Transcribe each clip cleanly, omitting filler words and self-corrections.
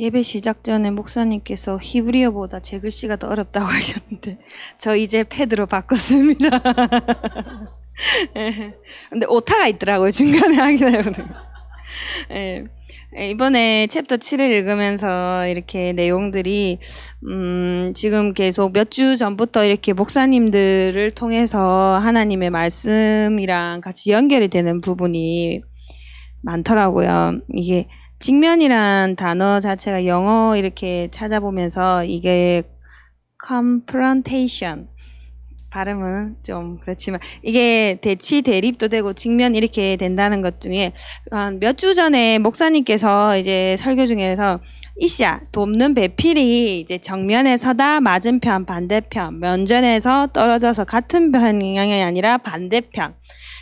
예배 시작 전에 목사님께서 히브리어보다 제 글씨가 더 어렵다고 하셨는데 저 이제 패드로 바꿨습니다. 근데 오타가 있더라고요. 중간에 하기나 예. 이번에 챕터 7을 읽으면서 이렇게 내용들이 지금 계속 몇 주 전부터 이렇게 목사님들을 통해서 하나님의 말씀이랑 같이 연결이 되는 부분이 많더라고요. 이게 직면이란 단어 자체가 영어 이렇게 찾아보면서 이게 confrontation 발음은 좀 그렇지만 이게 대치 대립도 되고 직면 이렇게 된다는 것 중에 몇 주 전에 목사님께서 이제 설교 중에서 이시야 돕는 배필이 이제 정면에 서다 맞은편 반대편 면전에서 떨어져서 같은 방향이 아니라 반대편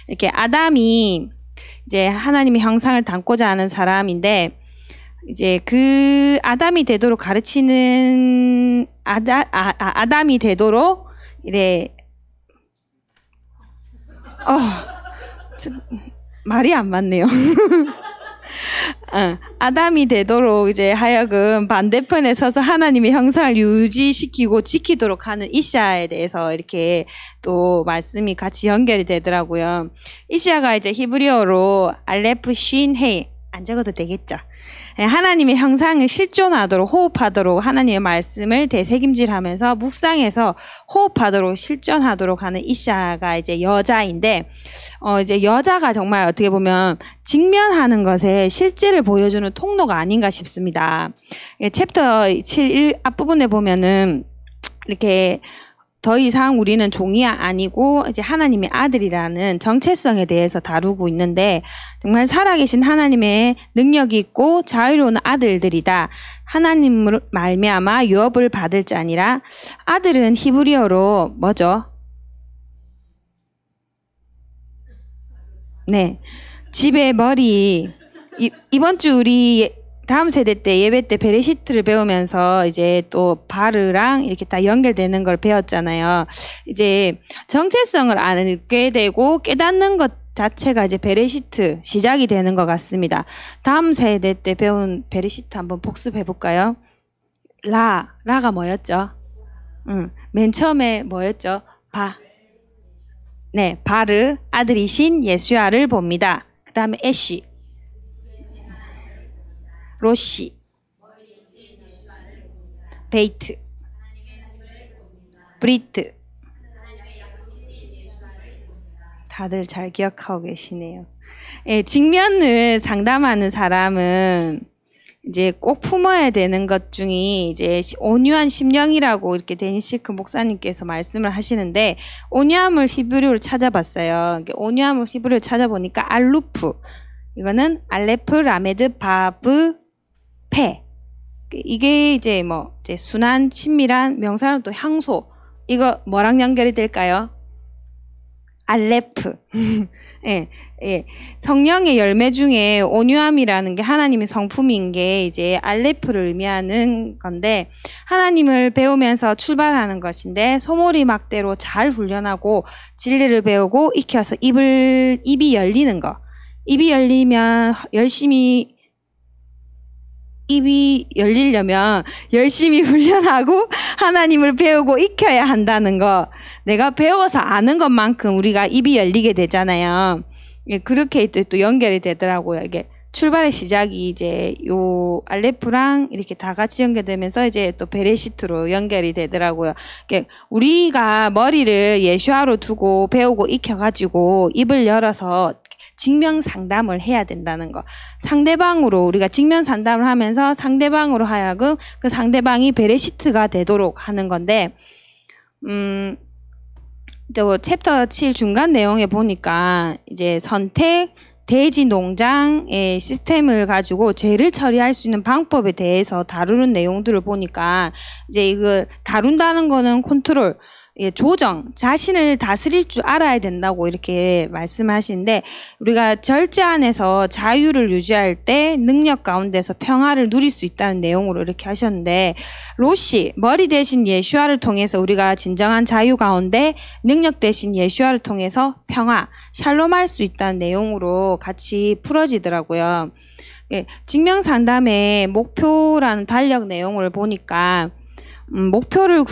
이렇게 아담이 이제 하나님의 형상을 담고자 하는 사람인데 이제 그 아담이 되도록 가르치는 아담이 되도록 이래 말이 안 맞네요. 아담이 되도록 이제 하여금 반대편에 서서 하나님의 형상을 유지시키고 지키도록 하는 이시야에 대해서 이렇게 또 말씀이 같이 연결이 되더라고요. 이시야가 이제 히브리어로 알레프 쉰 헤이 안 적어도 되겠죠. 하나님의 형상을 실존하도록 호흡하도록 하나님의 말씀을 되새김질하면서 묵상해서 호흡하도록 실존하도록 하는 이시야가 이제 여자인데 이제 여자가 정말 어떻게 보면 직면하는 것에 실제를 보여주는 통로가 아닌가 싶습니다. 챕터 7 앞부분에 보면은 이렇게 더 이상 우리는 종이 아니고 이제 하나님의 아들이라는 정체성에 대해서 다루고 있는데 정말 살아계신 하나님의 능력이 있고 자유로운 아들들이다. 하나님을 말미암아 유업을 받을 자니라. 아들은 히브리어로 뭐죠? 네, 집의 머리. 이번 주 우리 다음 세대 때 예배 때 베레시트를 배우면서 이제 또 바르랑 이렇게 다 연결되는 걸 배웠잖아요. 이제 정체성을 알게 되고 깨닫는 것 자체가 이제 베레시트 시작이 되는 것 같습니다. 다음 세대 때 배운 베레시트 한번 복습해 볼까요? 라가 뭐였죠? 맨 처음에 뭐였죠? 네, 바르 아들이신 예수야를 봅니다. 그 다음에 에시 로시, 베이트, 브리트. 다들 잘 기억하고 계시네요. 예, 직면을 상담하는 사람은 이제 꼭 품어야 되는 것 중에 이제 온유한 심령이라고 이렇게 데니시크 목사님께서 말씀을 하시는데 온유함을 히브리어로 찾아봤어요. 온유함을 히브리어로 찾아보니까 알루프. 이거는 알레프, 라메드, 바브, 페. 이게 이제 이제 순한, 친밀한, 명사는 또 향소. 이거 뭐랑 연결이 될까요? 알레프. 예, 예. 성령의 열매 중에 온유함이라는 게 하나님의 성품인 게 이제 알레프를 의미하는 건데 하나님을 배우면서 출발하는 것인데 소몰이 막대로 잘 훈련하고 진리를 배우고 익혀서 입이 열리는 거. 입이 열리려면 열심히 훈련하고 하나님을 배우고 익혀야 한다는 거. 내가 배워서 아는 것만큼 우리가 입이 열리게 되잖아요. 그렇게 또 연결이 되더라고요. 이게 출발의 시작이 이제 요 알레프랑 이렇게 다 같이 연결되면서 이제 또 베레시트로 연결이 되더라고요. 우리가 머리를 예수아로 두고 배우고 익혀가지고 입을 열어서 직면 상담을 해야 된다는 거. 상대방으로 우리가 직면 상담을 하면서 상대방으로 하여금 그 상대방이 베레시트가 되도록 하는 건데 또 챕터 7 중간 내용에 보니까 이제 선택, 돼지 농장의 시스템을 가지고 죄를 처리할 수 있는 방법에 대해서 다루는 내용들을 보니까 이제 이거 다룬다는 거는 컨트롤, 조정, 자신을 다스릴 줄 알아야 된다고 이렇게 말씀하시는데 우리가 절제 안에서 자유를 유지할 때 능력 가운데서 평화를 누릴 수 있다는 내용으로 이렇게 하셨는데 로시, 머리 대신 예수아를 통해서 우리가 진정한 자유 가운데 능력 대신 예수아를 통해서 평화, 샬롬할 수 있다는 내용으로 같이 풀어지더라고요. 예, 직명 상담의 목표라는 달력 내용을 보니까 목표를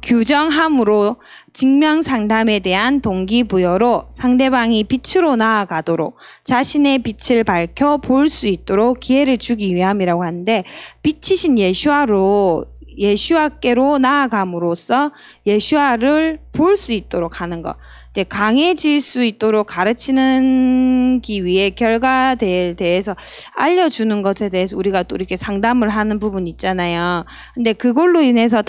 규정함으로 직명 상담에 대한 동기부여로 상대방이 빛으로 나아가도록 자신의 빛을 밝혀 볼 수 있도록 기회를 주기 위함이라고 하는데, 빛이신 예슈아께로 나아감으로써 예슈아를 볼 수 있도록 하는 것. 이제 강해질 수 있도록 가르치기 위해 결과에 대해서 알려주는 것에 대해서 우리가 또 이렇게 상담을 하는 부분 있잖아요. 근데 그걸로 인해서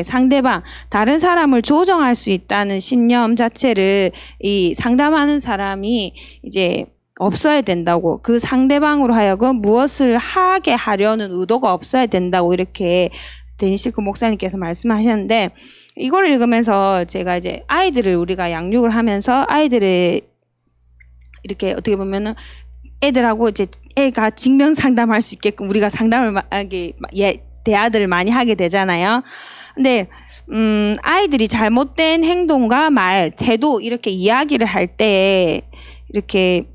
상대방, 다른 사람을 조정할 수 있다는 신념 자체를 이 상담하는 사람이 이제 없어야 된다고, 그 상대방으로 하여금 무엇을 하게 하려는 의도가 없어야 된다고 이렇게 데니시크 목사님께서 말씀하셨는데, 이걸 읽으면서 제가 이제 아이들을 우리가 양육을 하면서 아이들을 이렇게 어떻게 보면은 애들하고 이제 애가 직명 상담할 수 있게끔 우리가 상담을 대화들을 많이 하게 되잖아요. 근데 아이들이 잘못된 행동과 말, 태도 이렇게 이야기를 할 때 이렇게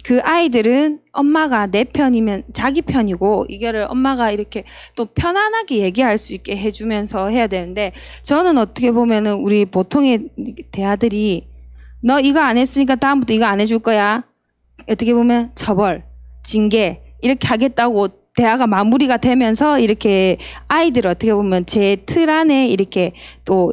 그 아이들은 엄마가 내 편이면 자기 편이고 이거를 엄마가 이렇게 또 편안하게 얘기할 수 있게 해주면서 해야 되는데, 저는 어떻게 보면은 우리 보통의 대아들이 너 이거 안 했으니까 다음부터 이거 안 해줄 거야. 어떻게 보면 처벌, 징계 이렇게 하겠다고 대화가 마무리가 되면서 이렇게 아이들 어떻게 보면 제 틀 안에 이렇게 또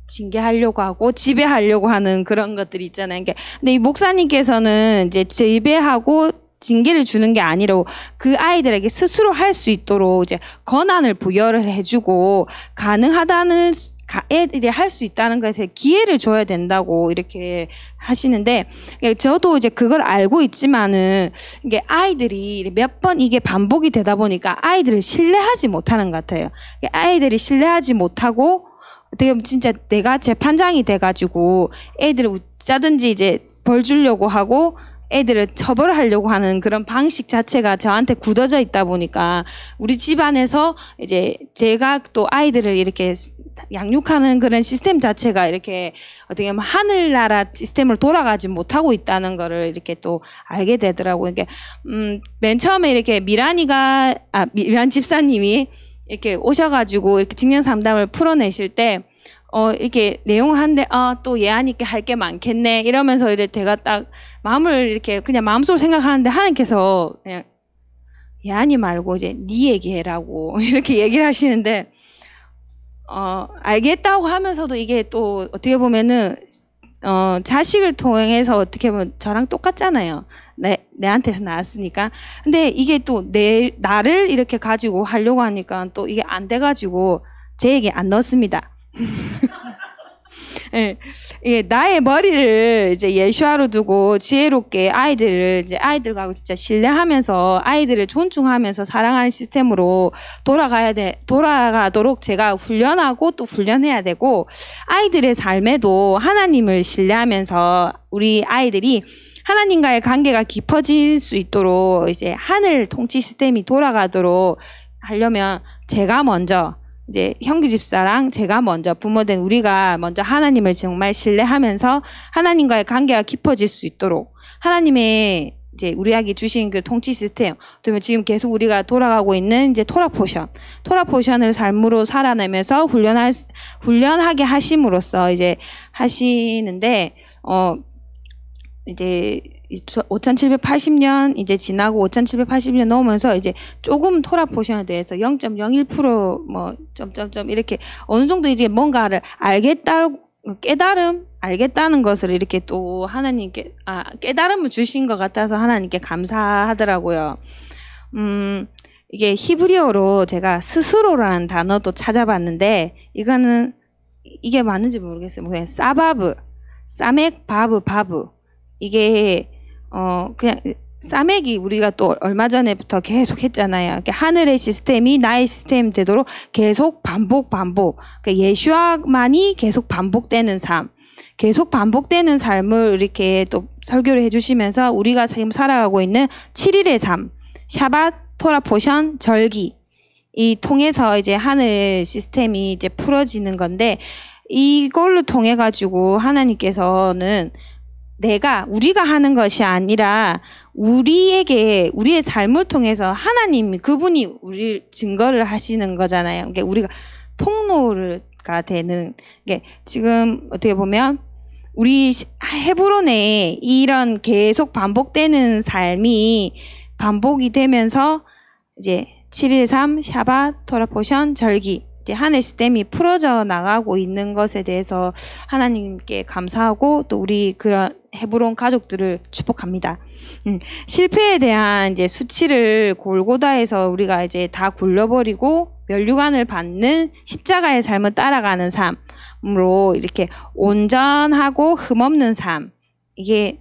징계하려고 하고 지배하려고 하는 그런 것들이 있잖아요. 근데 이 목사님께서는 이제 지배하고 징계를 주는 게 아니라 그 아이들에게 스스로 할 수 있도록 이제 권한을 부여를 해주고 가능하다는 애들이 할 수 있다는 것에 기회를 줘야 된다고 이렇게 하시는데, 저도 이제 그걸 알고 있지만은 이게 아이들이 몇 번 이게 반복이 되다 보니까 아이들을 신뢰하지 못하는 것 같아요. 아이들이 신뢰하지 못하고 어떻게 보면 진짜 내가 재판장이 돼가지고 애들을 웃자든지 이제 벌 주려고 하고 애들을 처벌하려고 하는 그런 방식 자체가 저한테 굳어져 있다 보니까 우리 집안에서 이제 제가 또 아이들을 이렇게 양육하는 그런 시스템 자체가 이렇게 어떻게 보면 하늘나라 시스템을 돌아가지 못하고 있다는 거를 이렇게 또 알게 되더라고요. 이게 맨 처음에 이렇게 미란 집사님이 이렇게 오셔가지고 이렇게 직면 상담을 풀어내실 때, 이렇게 내용을 하는데, 또 예하니께 할 게 많겠네. 이러면서 이제 제가 딱 마음을 이렇게 그냥 마음속으로 생각하는데 하나님께서 그냥 예하니 말고 이제 네 얘기해라고 이렇게 얘기를 하시는데, 알겠다고 하면서도 이게 또 어떻게 보면은, 자식을 통해서 어떻게 보면 저랑 똑같잖아요. 내한테서 나왔으니까. 근데 이게 또 나를 이렇게 가지고 하려고 하니까 또 이게 안 돼가지고 제 얘기 안 넣었습니다. 예, 예, 나의 머리를 이제 예슈아로 두고 지혜롭게 아이들과 진짜 신뢰하면서 아이들을 존중하면서 사랑하는 시스템으로 돌아가도록 제가 훈련하고 또 훈련해야 되고, 아이들의 삶에도 하나님을 신뢰하면서 우리 아이들이 하나님과의 관계가 깊어질 수 있도록 이제 하늘 통치 시스템이 돌아가도록 하려면 제가 먼저 이제 형규 집사랑 제가 먼저 부모된 우리가 먼저 하나님을 정말 신뢰하면서 하나님과의 관계가 깊어질 수 있도록 하나님의 이제 우리에게 주신 그 통치 시스템, 그러면 지금 계속 우리가 돌아가고 있는 이제 토라 포션을 삶으로 살아내면서 훈련하게 하심으로써 이제 하시는데, 이제 5780년 이제 지나고 5780년 넘으면서 이제 조금 토라 포션에 대해서 0.01% 뭐 점점점 이렇게 어느 정도 이제 뭔가를 알겠다는 것을 이렇게 또 하나님께 깨달음을 주신 것 같아서 하나님께 감사하더라고요. 이게 히브리어로 제가 스스로라는 단어도 찾아봤는데 이게 맞는지 모르겠어요. 그냥 사mek 바브 이게 그냥 사맥이 우리가 또 얼마 전에부터 계속 했잖아요. 하늘의 시스템이 나의 시스템 되도록 계속 반복. 예슈아만이 계속 반복되는 삶. 계속 반복되는 삶을 이렇게 또 설교를 해주시면서 우리가 지금 살아가고 있는 7일의 삶, 샤밧, 토라 포션, 절기 이 통해서 이제 하늘 시스템이 이제 풀어지는 건데, 이걸로 통해 가지고 하나님께서는 우리가 하는 것이 아니라 우리의 삶을 통해서 하나님, 그분이 우리 증거를 하시는 거잖아요. 그러니까 우리가 통로가 되는, 게 지금 어떻게 보면 우리 헤브론에 이런 계속 반복되는 삶이 반복이 되면서 이제 7.13 샤밧, 토라 포션, 절기, 이제 하늘 시스템이 풀어져 나가고 있는 것에 대해서 하나님께 감사하고 또 우리 그런 헤브론 가족들을 축복합니다. 실패에 대한 이제 수치를 골고다에서 우리가 이제 다 굴려버리고 면류관을 받는 십자가의 삶을 따라가는 삶으로 이렇게 온전하고 흠없는 삶, 이게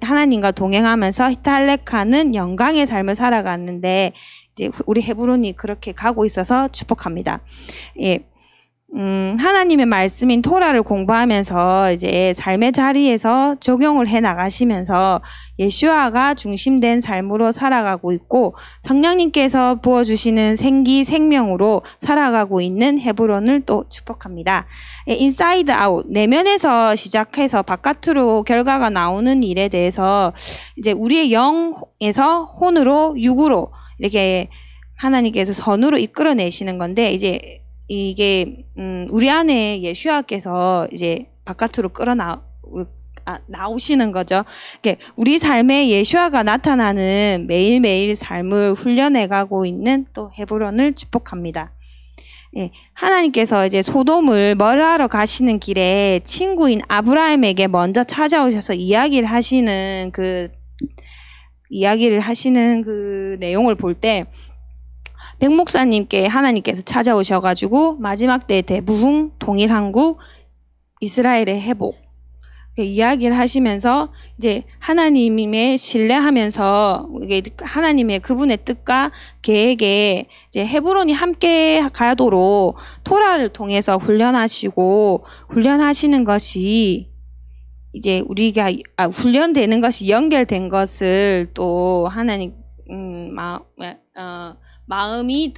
하나님과 동행하면서 히탈렉하는 영광의 삶을 살아갔는데 이제 우리 헤브론이 그렇게 가고 있어서 축복합니다. 예. 하나님의 말씀인 토라를 공부하면서 이제 삶의 자리에서 적용을 해 나가시면서 예수아가 중심된 삶으로 살아가고 있고 성령님께서 부어주시는 생명으로 살아가고 있는 헤브론을 또 축복합니다. 인사이드 아웃, 내면에서 시작해서 바깥으로 결과가 나오는 일에 대해서 이제 우리의 영에서 혼으로 육으로 이렇게 하나님께서 선으로 이끌어내시는 건데 이제 이게 우리 안에 예수아께서 이제 바깥으로 나오시는 거죠. 우리 삶에 예수아가 나타나는 매일매일 삶을 훈련해가고 있는 또 헤브론을 축복합니다. 예, 하나님께서 이제 소돔을 멀어하러 가시는 길에 친구인 아브라함에게 먼저 찾아오셔서 이야기를 하시는 그 내용을 볼 때 백 목사님께 하나님께서 찾아오셔가지고 마지막 때 대부흥, 통일한국, 이스라엘의 회복 이야기를 하시면서 이제 하나님의 신뢰하면서 이게 하나님의 그분의 뜻과 계획에 이제 헤브론이 함께 가도록 토라를 통해서 훈련하시는 것이 이제 우리가 훈련되는 것이 연결된 것을 또 하나님 마음이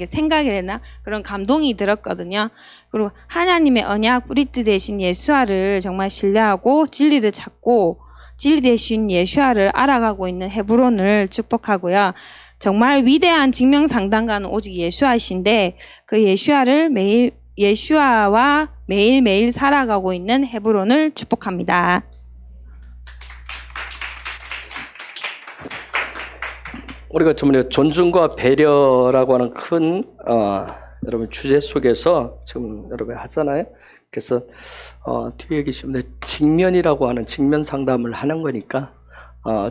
생각이 되나 그런 감동이 들었거든요. 그리고 하나님의 언약 브리트 대신 예수아를 정말 신뢰하고 진리를 찾고 진리 대신 예수아를 알아가고 있는 헤브론을 축복하고요. 정말 위대한 증명상담가는 오직 예수아이신데 그 예수아와 매일매일 살아가고 있는 헤브론을 축복합니다. 우리가 저번에 존중과 배려라고 하는 큰 여러분 주제 속에서 지금 여러분 하잖아요. 그래서 뒤에 계시면 직면이라고 하는 직면 상담을 하는 거니까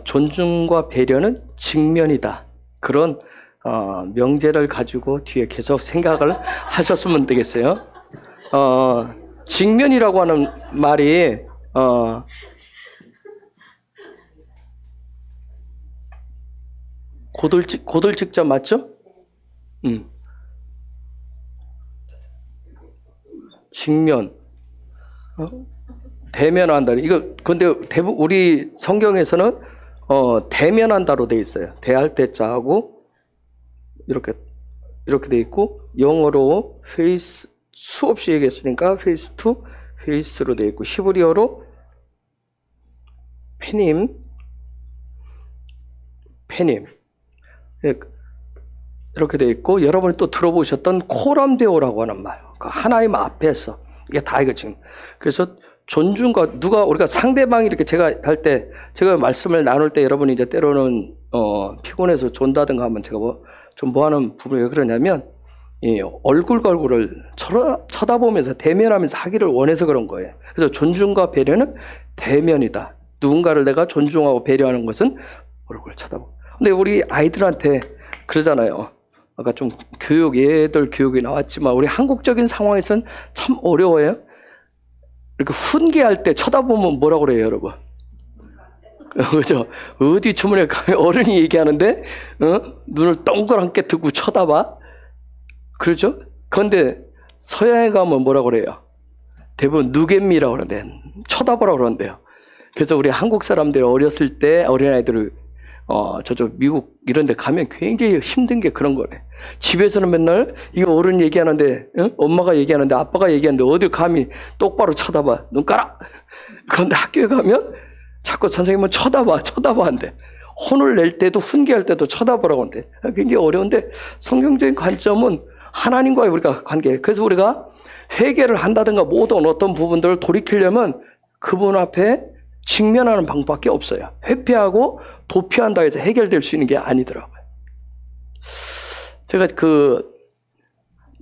존중과 배려는 직면이다. 그런 명제를 가지고 뒤에 계속 생각을 하셨으면 되겠어요. 직면이라고 하는 말이 고들직자 맞죠? 직면, 대면한다. 이거 근데 대부분 우리 성경에서는 대면한다로 돼 있어요. 대할 때 자하고 이렇게 돼 있고 영어로 face 수없이 얘기했으니까 face to face로 돼 있고 히브리어로 페님 이렇게 돼 있고 여러분이 또 들어보셨던 코람데오라고 하는 말, 하나님 앞에서 이게 다 이거 지금 그래서 존중과 우리가 상대방이 이렇게 제가 할 때 제가 말씀을 나눌 때 여러분이 이제 때로는 피곤해서 존다든가 하면 제가 뭐 하는 부분이 왜 그러냐면 얼굴과 얼굴을 쳐다보면서 대면하면서 하기를 원해서 그런 거예요. 그래서 존중과 배려는 대면이다. 누군가를 내가 존중하고 배려하는 것은 얼굴을 쳐다보고. 근데 우리 아이들한테 그러잖아요. 아까 좀 얘들 교육이 나왔지만 우리 한국적인 상황에서는 참 어려워요. 이렇게 훈계할 때 쳐다보면 뭐라고 그래요, 여러분? 그죠? 어디 주문에 가면 어른이 얘기하는데 눈을 동그랗게 뜨고 쳐다봐? 그렇죠? 그런데 서양에 가면 뭐라고 그래요? 대부분 누갯미라고 그러는데 쳐다보라고 그러는데요. 그래서 우리 한국 사람들이 어렸을 때 어린아이들을 저쪽 미국 이런 데 가면 굉장히 힘든 게 그런 거네. 집에서는 맨날 이거 어른 얘기하는데, 엄마가 얘기하는데, 아빠가 얘기하는데 어딜 감히 똑바로 쳐다봐. 눈 깔아! 그런데 학교에 가면 자꾸 선생님은 쳐다봐 한대. 혼을 낼 때도 훈계할 때도 쳐다보라고 한대. 굉장히 어려운데 성경적인 관점은 하나님과의 우리가 관계. 그래서 우리가 회개를 한다든가 모든 어떤 부분들을 돌이키려면 그분 앞에 직면하는 방법밖에 없어요. 회피하고 도피한다 해서 해결될 수 있는 게 아니더라고요. 제가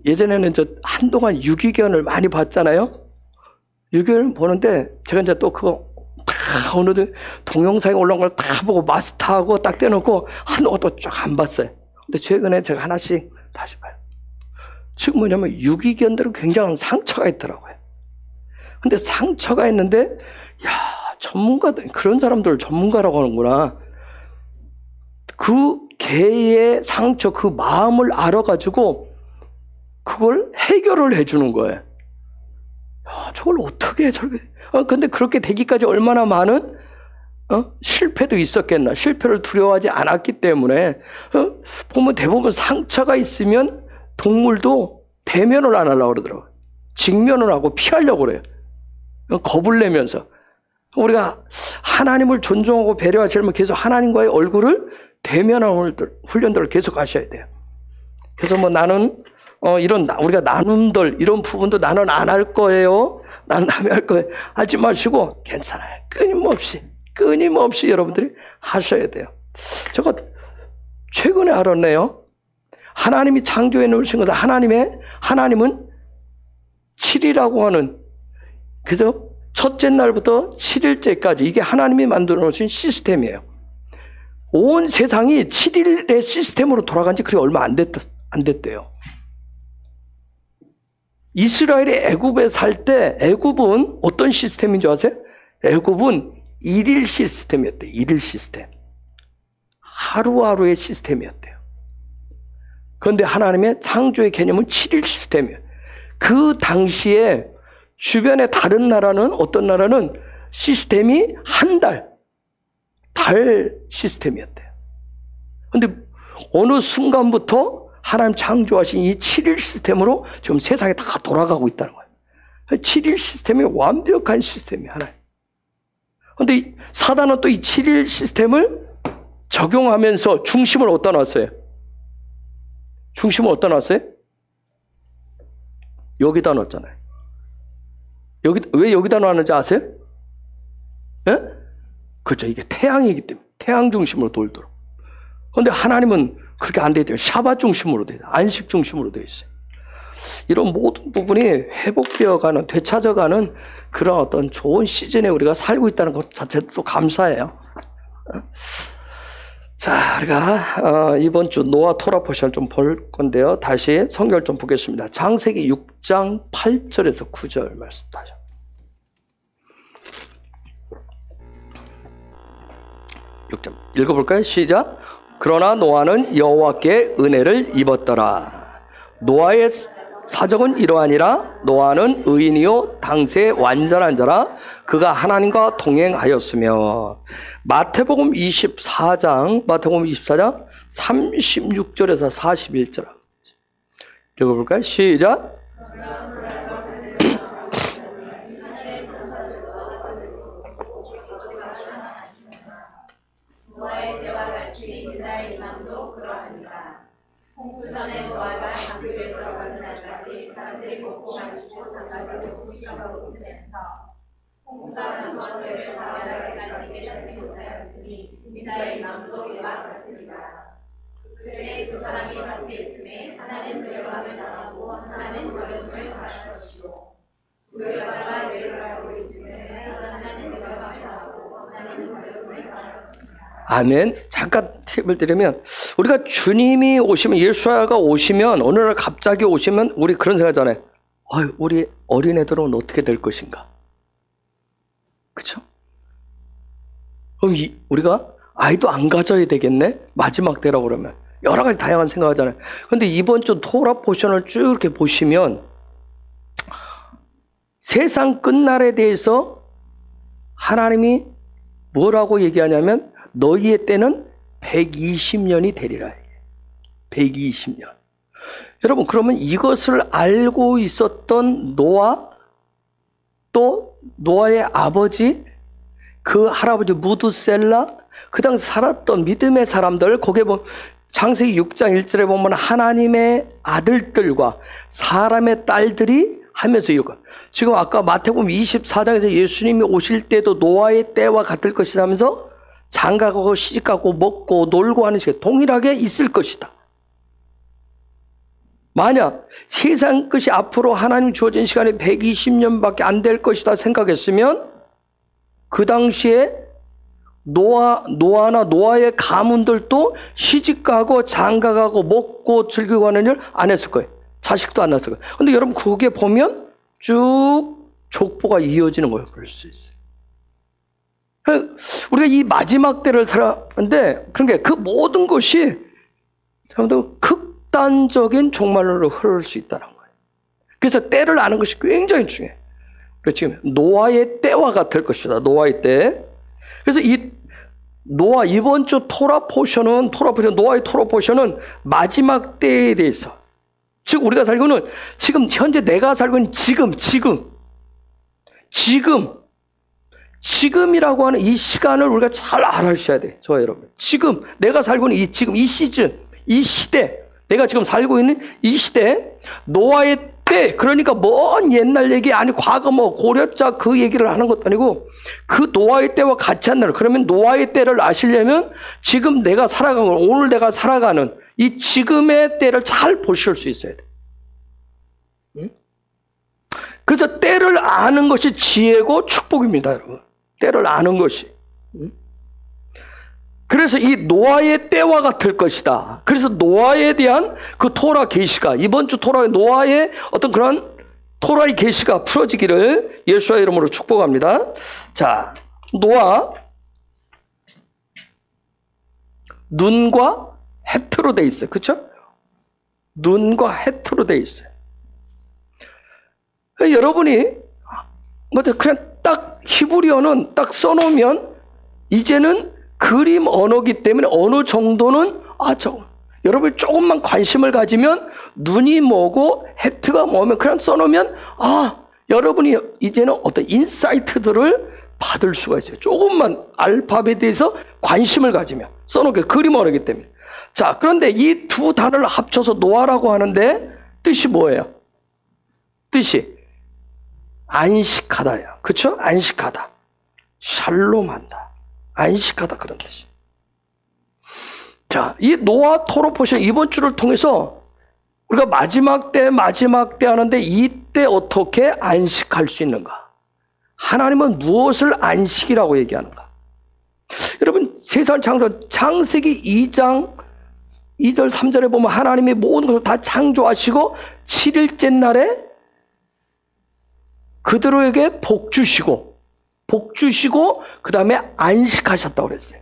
예전에는 한동안 유기견을 많이 봤잖아요. 유기견을 보는데 제가 이제 또 그거 다 어느들 동영상에 올라온 걸 다 보고 마스터하고 딱 떼놓고 한동안 또 쫙 안 봤어요. 근데 최근에 제가 하나씩 다시 봐요. 지금 뭐냐면 유기견들은 굉장한 상처가 있더라고요. 근데 상처가 있는데 전문가들, 그런 사람들을 전문가라고 하는구나. 그 개의 상처, 그 마음을 알아가지고 그걸 해결을 해주는 거예요. 저걸 어떻게 저렇게. 근데 그렇게 되기까지 얼마나 많은 실패도 있었겠나. 실패를 두려워하지 않았기 때문에 보면 대부분 상처가 있으면 동물도 대면을 안 하려고 그러더라고요. 직면을 하고 피하려고 그래요. 겁을 내면서. 우리가 하나님을 존중하고 배려하시려면 계속 하나님과의 얼굴을 대면하는 훈련들을 계속 하셔야 돼요. 그래서 뭐 나는 이런 우리가 나눔들 이런 부분도 나는 안 할 거예요. 나는 남이 할 거예요. 하지 마시고 괜찮아요. 끊임없이 여러분들이 하셔야 돼요. 제가 최근에 알았네요. 하나님이 창조해 놓으신 것은 하나님은 7이라고 하는, 그래서 첫째 날부터 7일째까지 이게 하나님이 만들어 놓으신 시스템이에요. 온 세상이 7일의 시스템으로 돌아간 지 그리 얼마 안 됐대요. 이스라엘이 애굽에 살 때 애굽은 어떤 시스템인 줄 아세요? 애굽은 1일 시스템이었대요. 1일 시스템. 하루하루의 시스템이었대요. 그런데 하나님의 창조의 개념은 7일 시스템이에요. 그 당시에 주변의 다른 나라는, 어떤 나라는 시스템이 달 시스템이었대요. 그런데 어느 순간부터 하나님 창조하신 이 7일 시스템으로 지금 세상이 다 돌아가고 있다는 거예요. 7일 시스템이 완벽한 시스템이에요, 하나님. 그런데 사단은 또 이 7일 시스템을 적용하면서 중심을 어디다 놨어요? 여기다 놨잖아요. 왜 여기다 놨는지 아세요? 예? 그렇죠. 이게 태양이기 때문에 태양 중심으로 돌도록. 그런데 하나님은 그렇게 안 되어 있대요. 샤밧 중심으로 되어 있어요. 안식 중심으로 되어 있어요. 이런 모든 부분이 회복되어가는, 되찾아가는 그런 어떤 좋은 시즌에 우리가 살고 있다는 것 자체도 또 감사해요. 자, 우리가 이번 주 노아 토라 포션을 좀 볼 건데요. 다시 성경을 좀 보겠습니다. 창세기 6장 8절에서 9절 말씀 다시. 6절 읽어볼까요? 시작. 그러나 노아는 여호와께 은혜를 입었더라. 노아의 사정은 이러하니라. 노아는 의인이요 당세 완전한 자라. 그가 하나님과 동행하였으며. 마태복음 24장 36절에서 41절 읽어볼까요? 시작. 홍수전에 노아가 장소에 들어가는 날까지 사람들이 먹고 마시고 장가들고 지켜가고 있으면서 홍수가 나서 죄를 다하라기까지 깨닫지 못하였으니 이자의 마음도 이와 같으리라. 그때 두 사람이 함께 있음에 하나는 데려감을 당하고 하나는 어려움을 당할 것이고 두 여자가 여행을 하고 있음에 하나는 데려감을 당하고 하나는 어려움을 당할 것이니라. 아멘. 잠깐 팁을 드리면, 우리가 주님이 오시면, 예수가 오시면, 어느 날 갑자기 오시면 우리 그런 생각하잖아요. 우리 어린애들은 어떻게 될 것인가? 그렇죠? 그럼 우리가 아이도 안 가져야 되겠네? 마지막 때라고 그러면 여러 가지 다양한 생각하잖아요. 그런데 이번 주 토라 포션을 쭉 이렇게 보시면 세상 끝날에 대해서 하나님이 뭐라고 얘기하냐면, 너희의 때는 120년이 되리라. 120년. 여러분, 그러면 이것을 알고 있었던 노아, 또 노아의 아버지, 그 할아버지 무드셀라, 그 당시 살았던 믿음의 사람들, 거기에 보면 창세기 6장 1절에 보면 하나님의 아들들과 사람의 딸들이 하면서 이거. 지금 아까 마태복음 24장에서 예수님이 오실 때도 노아의 때와 같을 것이다 하면서 장가가고 시집가고 먹고 놀고 하는 시간 동일하게 있을 것이다. 만약 세상 것이 앞으로 하나님 주어진 시간이 120년밖에 안 될 것이다 생각했으면 그 당시에 노아나 노아의 가문들도 시집가고 장가가고 먹고 즐기고 하는 일 안 했을 거예요. 자식도 안 낳았을 거예요. 근데 여러분 그게 보면 쭉 족보가 이어지는 걸 볼 수 있어요. 우리가 이 마지막 때를 살았는데 그러니까 그 모든 것이 전부 극단적인 종말로 흐를 수 있다는 거예요. 그래서 때를 아는 것이 굉장히 중요해요. 그래서 지금 노아의 때와 같을 것이다. 노아의 때. 그래서 이 노아 이번 주 노아의 토라 포션은 마지막 때에 대해서, 즉 우리가 살고는 지금 현재 내가 살고 있는 지금이라고 하는 이 시간을 우리가 잘 알아주셔야 돼요. 저 여러분. 지금 내가 살고 있는 이 시즌, 이 시대, 내가 지금 살고 있는 이 시대, 노아의 때, 그러니까 먼 옛날 얘기 아니 과거 고려자 그 얘기를 하는 것도 아니고 그 노아의 때와 같이 한다는. 그러면 노아의 때를 아시려면 지금 내가 살아가는, 오늘 내가 살아가는 이 지금의 때를 잘 보실 수 있어야 돼. 그래서 때를 아는 것이 지혜고 축복입니다, 여러분. 때를 아는 것이. 그래서 이 노아의 때와 같을 것이다. 그래서 노아에 대한 그 토라 계시가, 이번 주 토라 노아의 어떤 그런 토라의 계시가 풀어지기를 예수의 이름으로 축복합니다. 자, 노아 눈과 헷으로 돼 있어요. 그렇죠? 눈과 헷으로 돼 있어요. 여러분이 그냥 딱 히브리어는 딱 써놓으면 이제는 그림 언어기 때문에 어느 정도는 여러분이 조금만 관심을 가지면 눈이 뭐고 헷가 뭐면 그냥 써놓으면 여러분이 이제는 어떤 인사이트들을 받을 수가 있어요. 조금만 알파벳에 대해서 관심을 가지면 써놓게 그림 언어기 때문에. 자, 그런데 이 두 단어를 합쳐서 노아라고 하는데 뜻이 뭐예요? 뜻이 안식하다예요. 그렇죠? 안식하다. 샬롬한다. 안식하다, 그런 뜻이. 자, 이 노아 토로 포션 이번 주를 통해서 우리가 마지막 때 하는데 이때 어떻게 안식할 수 있는가? 하나님은 무엇을 안식이라고 얘기하는가? 여러분, 세상 창세기 2장 2절 3절에 보면 하나님이 모든 것을 다 창조하시고 7일째 날에 그들에게 복 주시고 그 다음에 안식하셨다고 그랬어요.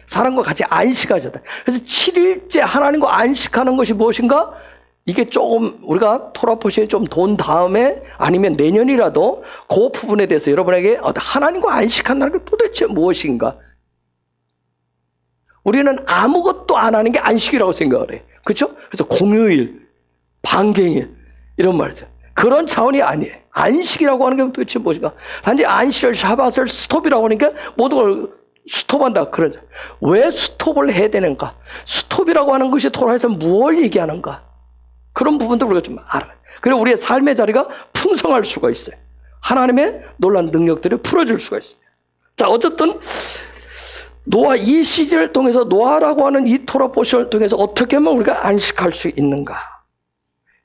사람과 같이 안식하셨다. 그래서 7일째 하나님과 안식하는 것이 무엇인가? 이게 조금 우리가 토라포션이 좀 돈 다음에 아니면 내년이라도 그 부분에 대해서 여러분에게 하나님과 안식한다는 게 도대체 무엇인가? 우리는 아무것도 안 하는 게 안식이라고 생각을 해요. 그렇죠? 그래서 공휴일, 반갱일 이런 말이죠. 그런 차원이 아니에요. 안식이라고 하는 게 도대체 무엇인가? 단지 안식을 샤밧을 스톱이라고 하니까 모든 걸 스톱한다. 그러죠. 왜 스톱을 해야 되는가? 스톱이라고 하는 것이 토라에서 무엇을 얘기하는가? 그런 부분도 우리가 좀 알아요. 그리고 우리의 삶의 자리가 풍성할 수가 있어요. 하나님의 놀라운 능력들을 풀어줄 수가 있어요. 자, 어쨌든 노아 이 시즌을 통해서 노아라고 하는 이 토라 포션을 통해서 어떻게 하면 우리가 안식할 수 있는가?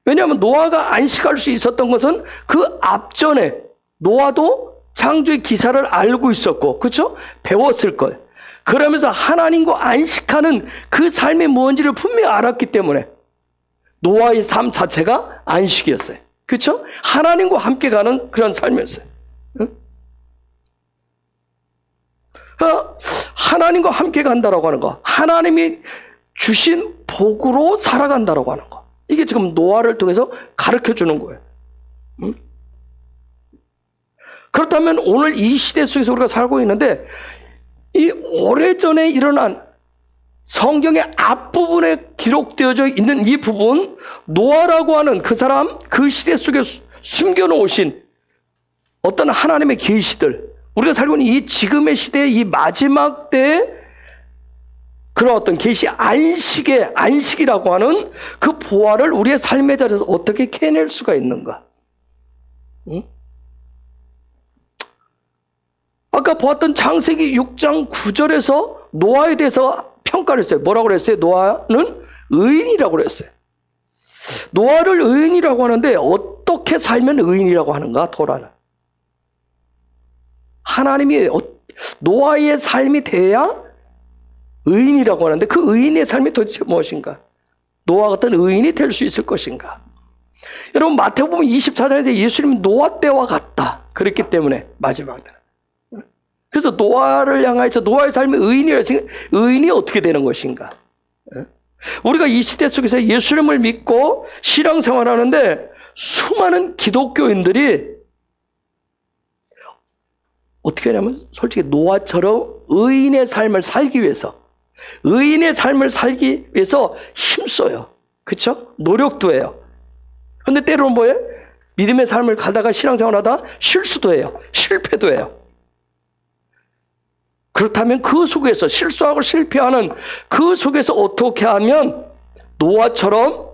왜냐하면 노아가 안식할 수 있었던 것은 그 앞전에 노아도 창조의 기사를 알고 있었고, 그렇죠? 배웠을 걸. 그러면서 하나님과 안식하는 그 삶이 뭔지를 분명히 알았기 때문에 노아의 삶 자체가 안식이었어요. 그렇죠? 하나님과 함께 가는 그런 삶이었어요. 응? 하나님과 함께 간다라고 하는 거, 하나님이 주신 복으로 살아간다라고 하는 거, 이게 지금 노아를 통해서 가르쳐 주는 거예요. 응? 그렇다면 오늘 이 시대 속에서 우리가 살고 있는데 이 오래전에 일어난 성경의 앞부분에 기록되어져 있는 이 부분, 노아라고 하는 그 사람, 그 시대 속에 숨겨놓으신 어떤 하나님의 계시들, 우리가 살고 있는 이 지금의 시대의 이 마지막 때에 그런 어떤 계시 안식이라고 하는 그 보화를 우리의 삶의 자리에서 어떻게 캐낼 수가 있는가? 응? 아까 보았던 창세기 6장 9절에서 노아에 대해서 평가를 했어요. 뭐라고 그랬어요? 노아는 의인이라고 그랬어요. 노아를 의인이라고 하는데 어떻게 살면 의인이라고 하는가? 토라는. 하나님이 노아의 삶이 돼야 의인이라고 하는데 그 의인의 삶이 도대체 무엇인가? 노아 같은 의인이 될 수 있을 것인가? 여러분 마태복음 24장에 예수님 노아 때와 같다. 그랬기 때문에 마지막 때는. 그래서 노아를 향해서 노아의 삶이 의인이라 생각, 의인이 어떻게 되는 것인가? 우리가 이 시대 속에서 예수님을 믿고 신앙생활하는데 수많은 기독교인들이 어떻게 하냐면 솔직히 노아처럼 의인의 삶을 살기 위해서 힘써요. 그렇죠? 노력도 해요. 그런데 때로는 뭐예요? 믿음의 삶을 가다가 신앙생활하다 실수도 해요. 실패도 해요. 그렇다면 그 속에서 실수하고 실패하는 그 속에서 어떻게 하면 노아처럼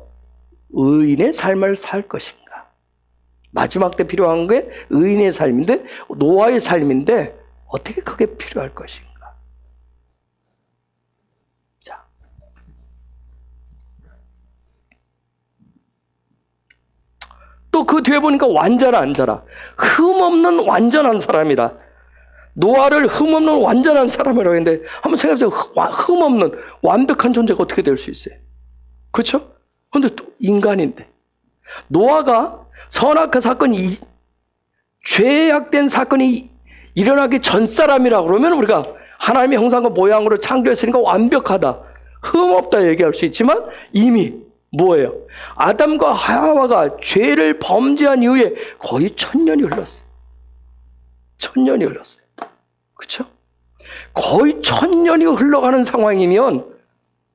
의인의 삶을 살 것인가? 마지막 때 필요한 게 의인의 삶인데 노아의 삶인데 어떻게 그게 필요할 것인가? 자, 또 그 뒤에 보니까 완전한 자라, 흠없는 완전한 사람이다. 노아를 흠없는 완전한 사람이라고 했는데 한번 생각해보세요. 흠없는 완벽한 존재가 어떻게 될 수 있어요? 그렇죠? 그런데 또 인간인데 노아가 선악한 사건이 죄악된 사건이 일어나기 전 사람이라고 그러면 우리가 하나님의 형상과 모양으로 창조했으니까 완벽하다, 흠없다 얘기할 수 있지만 이미 뭐예요? 아담과 하와가 죄를 범죄한 이후에 거의 1000년이 흘렀어요. 1000년이 흘렀어요. 그렇죠? 거의 1000년이 흘러가는 상황이면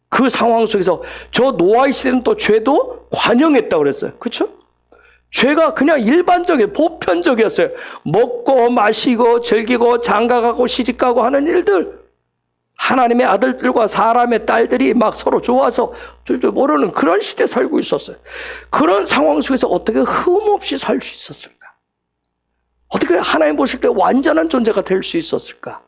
그 상황 속에서 저 노아의 시대는 또 죄도 관영했다고 그랬어요. 그렇죠? 죄가 그냥 일반적인 보편적이었어요. 먹고 마시고 즐기고 장가가고 시집가고 하는 일들, 하나님의 아들들과 사람의 딸들이 막 서로 좋아서 줄줄 모르는 그런 시대에 살고 있었어요. 그런 상황 속에서 어떻게 흠없이 살 수 있었을까? 어떻게 하나님 보실 때 완전한 존재가 될 수 있었을까?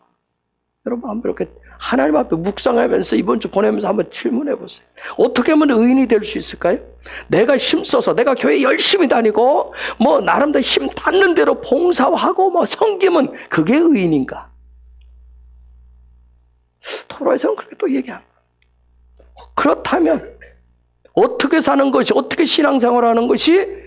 여러분 한번 이렇게 하나님 앞에 묵상하면서 이번 주 보내면서 한번 질문해 보세요. 어떻게 하면 의인이 될 수 있을까요? 내가 힘써서 내가 교회 열심히 다니고 뭐 나름대로 힘 닿는 대로 봉사하고 뭐 섬기면 그게 의인인가? 토라에서는 그렇게 또 얘기합니다. 그렇다면 어떻게 사는 것이, 어떻게 신앙생활하는 것이,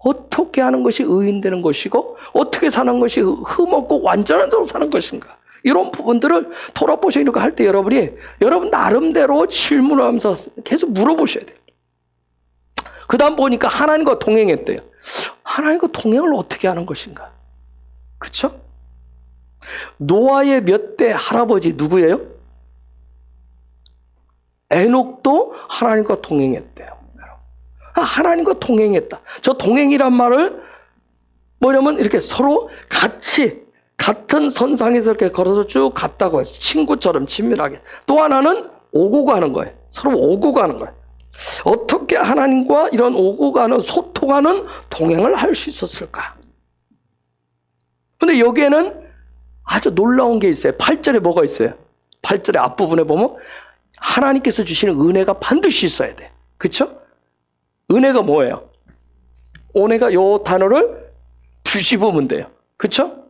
어떻게 하는 것이 의인 되는 것이고 어떻게 사는 것이 흠없고 완전한 자로 사는 것인가? 이런 부분들을 돌아보시려고 할 때 여러분 나름대로 질문하면서 계속 물어보셔야 돼요. 그 다음 보니까 하나님과 동행했대요. 하나님과 동행을 어떻게 하는 것인가? 그렇죠? 노아의 몇 대 할아버지 누구예요? 에녹도 하나님과 동행했대요. 하나님과 동행했다. 저 동행이란 말을 뭐냐면 이렇게 서로 같이 같은 선상에서 이렇게 걸어서 쭉 갔다고 해서 친구처럼 친밀하게. 또 하나는 오고 가는 거예요. 서로 오고 가는 거예요. 어떻게 하나님과 이런 오고 가는 소통하는 동행을 할 수 있었을까? 근데 여기에는 아주 놀라운 게 있어요. 8절에 뭐가 있어요? 8절의 앞부분에 보면 하나님께서 주시는 은혜가 반드시 있어야 돼. 그렇죠? 은혜가 뭐예요? 은혜가 요 단어를 뒤집으면 돼요. 그렇죠?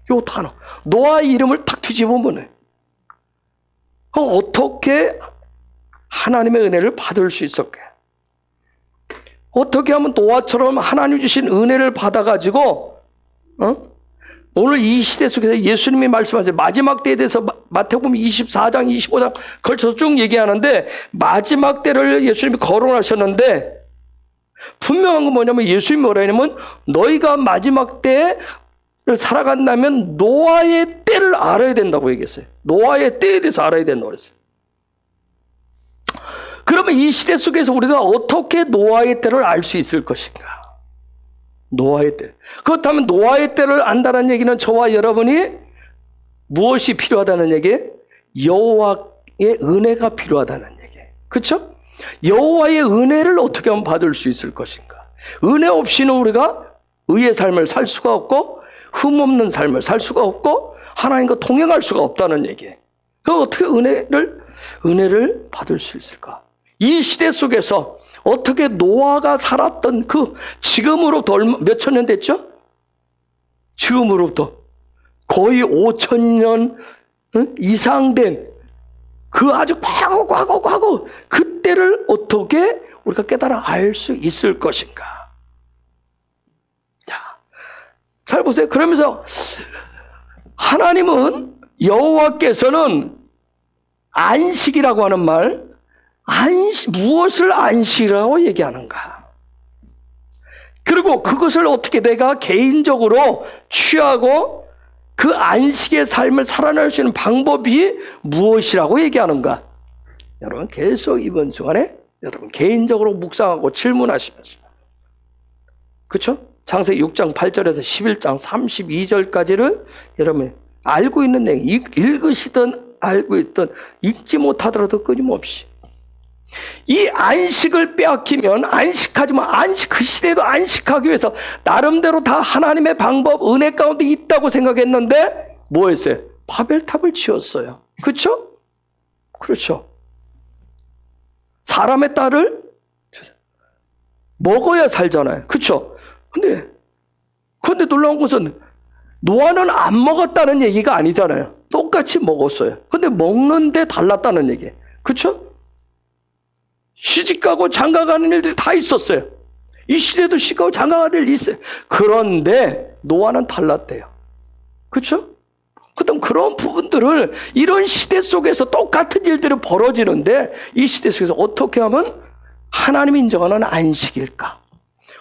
요 단어. 노아의 이름을 탁 뒤집으면 해요. 어떻게 하나님의 은혜를 받을 수 있었게? 어떻게 하면 노아처럼 하나님 주신 은혜를 받아가지고 오늘 이 시대 속에서 예수님이 말씀하신 마지막 때에 대해서 마태복음 24장, 25장 걸쳐서 쭉 얘기하는데 마지막 때를 예수님이 거론하셨는데 분명한 건 뭐냐면 예수님이 뭐라 했냐면 너희가 마지막 때에 살아간다면 노아의 때를 알아야 된다고 얘기했어요. 노아의 때에 대해서 알아야 된다고 그랬어요. 그러면 이 시대 속에서 우리가 어떻게 노아의 때를 알 수 있을 것인가? 노아의 때. 그렇다면 노아의 때를 안다는 얘기는 저와 여러분이 무엇이 필요하다는 얘기? 여호와의 은혜가 필요하다는 얘기. 그렇죠? 여호와의 은혜를 어떻게 하면 받을 수 있을 것인가? 은혜 없이는 우리가 의의 삶을 살 수가 없고 흠없는 삶을 살 수가 없고 하나님과 동행할 수가 없다는 얘기. 그 어떻게 은혜를 받을 수 있을까? 이 시대 속에서 어떻게 노아가 살았던 그 지금으로부터 몇 천 년 됐죠? 지금으로부터 거의 5,000년 이상 된 그 아주 과거 그때를 어떻게 우리가 깨달아 알 수 있을 것인가? 자, 잘 보세요. 그러면서 하나님은 여호와께서는 안식이라고 하는 말, 무엇을 안식이라고 얘기하는가? 그리고 그것을 어떻게 내가 개인적으로 취하고 그 안식의 삶을 살아낼 수 있는 방법이 무엇이라고 얘기하는가? 여러분 계속 이번 주간에 여러분 개인적으로 묵상하고 질문하시면서, 그렇죠? 창세기 6장 8절에서 11장 32절까지를 여러분 알고 있는 내용, 읽으시든 알고 있든 읽지 못하더라도 끊임없이 이 안식을 빼앗기면 안식하지만 그 시대에도 안식하기 위해서 나름대로 다 하나님의 방법, 은혜 가운데 있다고 생각했는데 뭐 했어요? 바벨탑을 지었어요. 그렇죠? 그렇죠. 사람의 딸을 먹어야 살잖아요. 그렇죠? 근데 놀라운 것은 노아는 안 먹었다는 얘기가 아니잖아요. 똑같이 먹었어요. 근데 먹는데 달랐다는 얘기예요. 그렇죠? 시집가고 장가가는 일들이 다 있었어요. 이 시대도 시집가고 장가가는 일이 있어요. 그런데 노아는 달랐대요. 그렇죠? 그런 부분들을 이런 시대 속에서 똑같은 일들이 벌어지는데 이 시대 속에서 어떻게 하면 하나님이 인정하는 안식일까?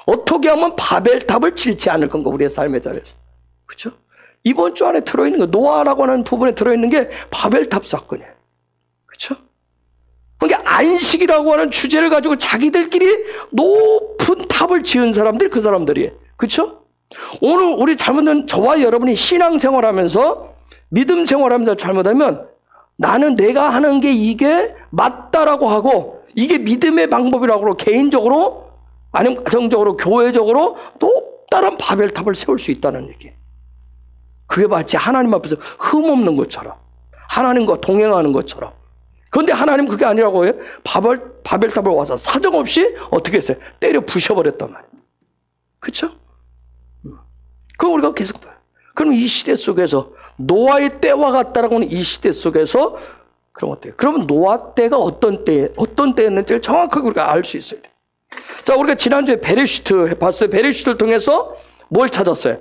어떻게 하면 바벨탑을 짓지 않을 건가? 우리의 삶의 자리에서. 그렇죠? 이번 주 안에 들어있는 거, 노아라고 하는 부분에 들어있는 게 바벨탑 사건이에요. 그렇죠? 그러니까 안식이라고 하는 주제를 가지고 자기들끼리 높은 탑을 지은 사람들이 그 사람들이에요. 그렇죠? 오늘 우리 잘못된 저와 여러분이 신앙생활하면서 믿음 생활하면서 잘못하면 나는 내가 하는 게 이게 맞다라고 하고 이게 믿음의 방법이라고 개인적으로 아니면 가정적으로 교회적으로 높다란 바벨탑을 세울 수 있다는 얘기예요. 그게 마치 하나님 앞에서 흠없는 것처럼 하나님과 동행하는 것처럼. 그런데 하나님 그게 아니라고 해요. 바벨탑을 와서 사정없이 어떻게 했어요? 때려 부셔버렸단 말이에요. 그렇죠? 그거 우리가 계속 봐요. 그럼 이 시대 속에서 노아의 때와 같다라고 하는 이 시대 속에서 그럼 어때요? 그러면 노아 때가 어떤 때였는지를 정확하게 우리가 알 수 있어야 돼요. 자, 우리가 지난주에 베레시트 봤어요. 베레시트를 통해서 뭘 찾았어요?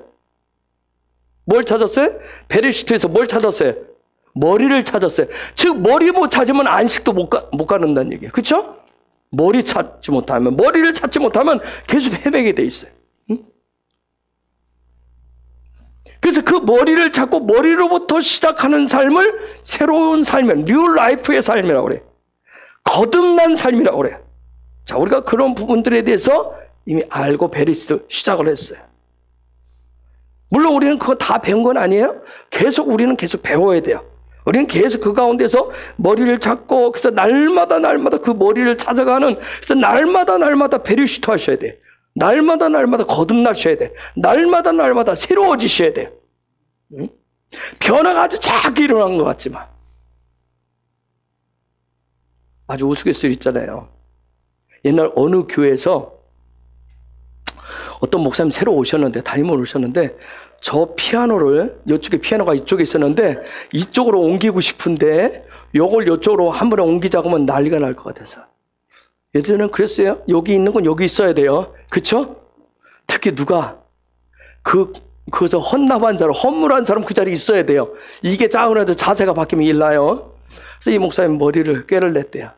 베레시트에서 뭘 찾았어요? 머리를 찾았어요. 즉 머리 못 찾으면 안식도 못 가는다는 얘기예요. 그렇죠? 머리를 찾지 못하면 계속 헤매게 돼 있어요. 응? 그래서 그 머리를 찾고 머리로부터 시작하는 삶을 새로운 삶을 뉴 라이프의 삶이라고 그래요. 거듭난 삶이라고 그래요. 자, 우리가 그런 부분들에 대해서 이미 알고 베레시트 시작을 했어요. 물론 우리는 그거 다 배운 건 아니에요. 우리는 계속 배워야 돼요. 우리는 계속 그 가운데서 머리를 찾고 그래서 날마다 그 머리를 찾아가는, 그래서 날마다 베리시트 하셔야 돼요. 날마다 거듭나셔야 돼요. 날마다 새로워지셔야 돼요. 응? 변화가 아주 작게 일어난 것 같지만 아주 우스갯소리 있잖아요. 옛날 어느 교회에서 어떤 목사님 새로 오셨는데, 담임을 오셨는데 저 피아노를, 이쪽에 피아노가 이쪽에 있었는데 이쪽으로 옮기고 싶은데 요걸 이쪽으로 한 번에 옮기자고 하면 난리가 날 것 같아서. 예전에는 그랬어요. 여기 있는 건 여기 있어야 돼요. 그쵸? 특히 누가 그래서 허물한 사람 그 자리에 있어야 돼요. 이게 작은애도 자세가 바뀌면 일 나요. 그래서 이 목사님 머리를 꾀를 냈대요.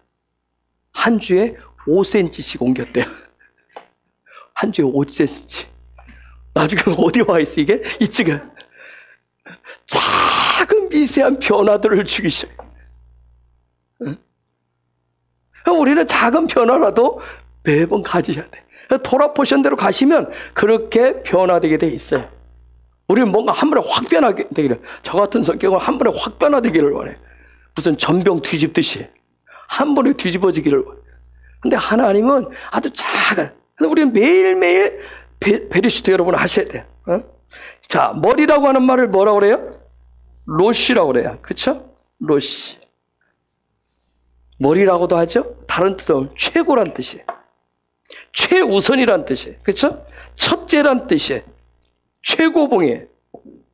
한 주에 5cm씩 옮겼대요. 한 주에 5cm. 나중에 어디 와 있어 이게? 이쪽에. 작은 미세한 변화들을 주기 시작해. 우리는 작은 변화라도 매번 가지셔야 돼. 토라포션대로 가시면 그렇게 변화되게 돼 있어요. 우리는 뭔가 한 번에 확 변화되기를, 저 같은 성격은 한 번에 확 변화되기를 원해. 무슨 전병 뒤집듯이 한 번에 뒤집어지기를 원해. 근데 하나님은 아주 작은, 우리는 매일매일 베리시트 여러분 하셔야 돼요. 자, 머리라고 하는 말을 뭐라고 그래요? 로시라고 그래요. 그렇죠? 로시. 머리라고도 하죠. 다른 뜻은 최고란 뜻이에요. 최우선이란 뜻이에요. 그렇죠? 첫째란 뜻이에요. 최고봉이에요.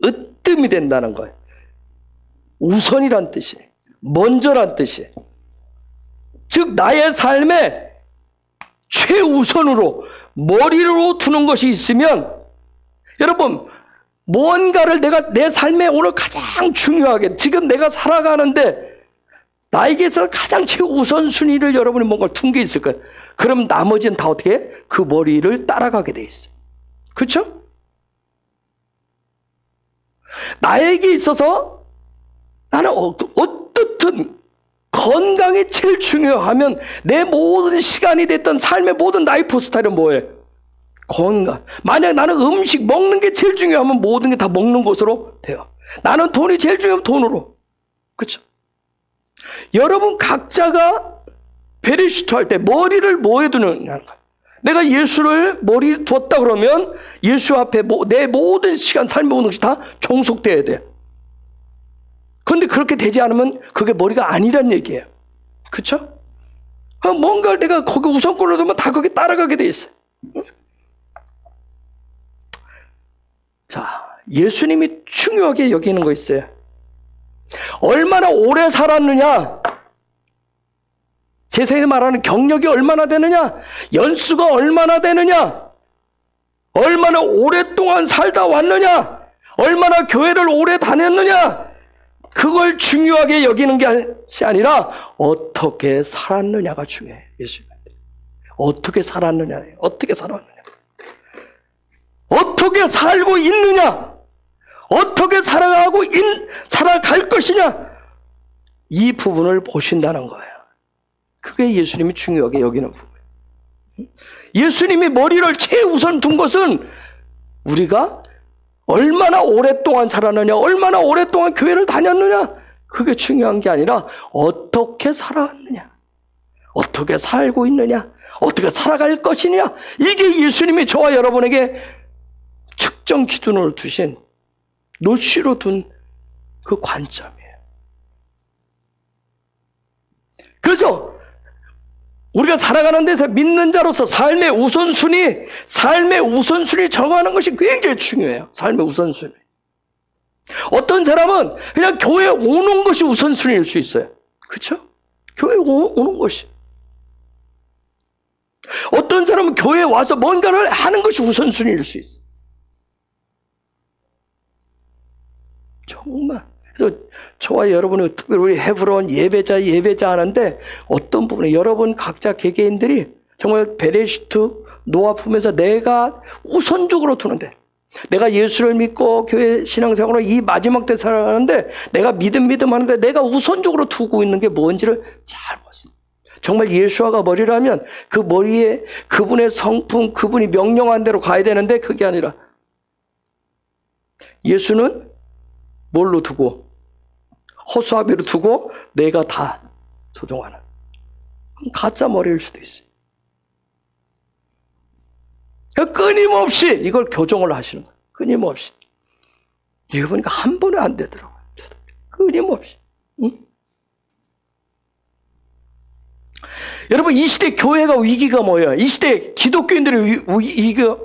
으뜸이 된다는 거예요. 우선이란 뜻이에요. 먼저란 뜻이에요. 즉 나의 삶에 최우선으로 머리로 두는 것이 있으면, 여러분 무언가를 내가 내 삶에 오늘 가장 중요하게 지금 내가 살아가는데 나에게서 가장 최우선순위를 여러분이 뭔가를 둔 게 있을 거예요. 그럼 나머지는 다 어떻게 해? 그 머리를 따라가게 돼 있어요. 그렇죠? 나에게 있어서 나는 어떻든 건강이 제일 중요하면 내 모든 시간이 됐던 삶의 모든 라이프 스타일은 뭐예요? 건강. 만약 나는 음식 먹는 게 제일 중요하면 모든 게 다 먹는 것으로 돼요. 나는 돈이 제일 중요하면 돈으로. 그렇죠? 여러분 각자가 베리시트 할 때 머리를 뭐에 두느냐. 내가 예수를 머리에 두었다 그러면 예수 앞에 내 모든 시간 삶의 모든 것이 다 종속돼야 돼. 그런데 그렇게 되지 않으면 그게 머리가 아니란 얘기예요. 그렇죠? 뭔가를 내가 거기 우선권을 두면 다 거기 따라가게 돼 있어요. 자, 예수님이 중요하게 여기는 거 있어요. 얼마나 오래 살았느냐, 세상에 말하는 경력이 얼마나 되느냐, 연수가 얼마나 되느냐, 얼마나 오랫동안 살다 왔느냐, 얼마나 교회를 오래 다녔느냐, 그걸 중요하게 여기는 것이 아니라 어떻게 살았느냐가 중요해요. 예수님한테 어떻게 살았느냐, 어떻게 살았느냐, 어떻게 살고 있느냐, 어떻게 살아갈 것이냐, 이 부분을 보신다는 거예요. 그게 예수님이 중요하게 여기는 부분이에요. 예수님이 머리를 최우선 둔 것은 우리가 얼마나 오랫동안 살았느냐, 얼마나 오랫동안 교회를 다녔느냐, 그게 중요한 게 아니라 어떻게 살아왔느냐, 어떻게 살고 있느냐, 어떻게 살아갈 것이냐, 이게 예수님이 저와 여러분에게 측정 기준으로 두신, 노시로 둔 그 관점이에요. 그래서 우리가 살아가는 데서 믿는 자로서 삶의 우선순위 정하는 것이 굉장히 중요해요. 삶의 우선순위. 어떤 사람은 그냥 교회에 오는 것이 우선순위일 수 있어요. 그렇죠? 교회에 오는 것이. 어떤 사람은 교회에 와서 뭔가를 하는 것이 우선순위일 수 있어요. 정말. 그래서 저와 여러분은 특별히 우리 헤브론 예배자 하는데 어떤 부분에 여러분 각자 개개인들이 정말 베레시트 놓아보면서 내가 우선적으로 두는데, 내가 예수를 믿고 교회 신앙생활로 이 마지막 때 살아가는데 내가 믿음 하는데 내가 우선적으로 두고 있는 게 뭔지를 잘 보세요. 정말 예수화가 머리라면 그 머리에 그분의 성품, 그분이 명령한 대로 가야 되는데 그게 아니라 예수는 뭘로 두고? 허수아비로 두고 내가 다 조종하는 가짜 머리일 수도 있어요. 끊임없이 이걸 교정을 하시는 거예요. 끊임없이. 이거 보니까 한 번에 안 되더라고요. 끊임없이. 응? 여러분, 이 시대 교회가 위기가 뭐예요? 이 시대 기독교인들의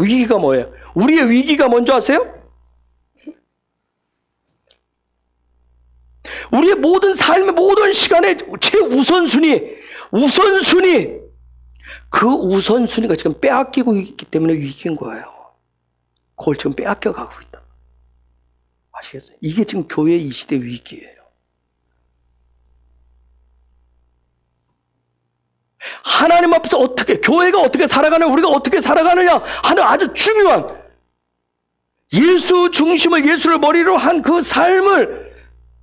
위기가 뭐예요? 우리의 위기가 뭔지 아세요? 우리의 모든 삶의 모든 시간의 최우선순위, 그 우선순위가 지금 빼앗기고 있기 때문에 위기인 거예요. 그걸 지금 빼앗겨 가고 있다. 아시겠어요? 이게 지금 교회의 이 시대 위기예요. 하나님 앞에서 어떻게, 교회가 어떻게 살아가느냐, 우리가 어떻게 살아가느냐 하는 아주 중요한, 예수 중심을, 예수를 머리로 한 그 삶을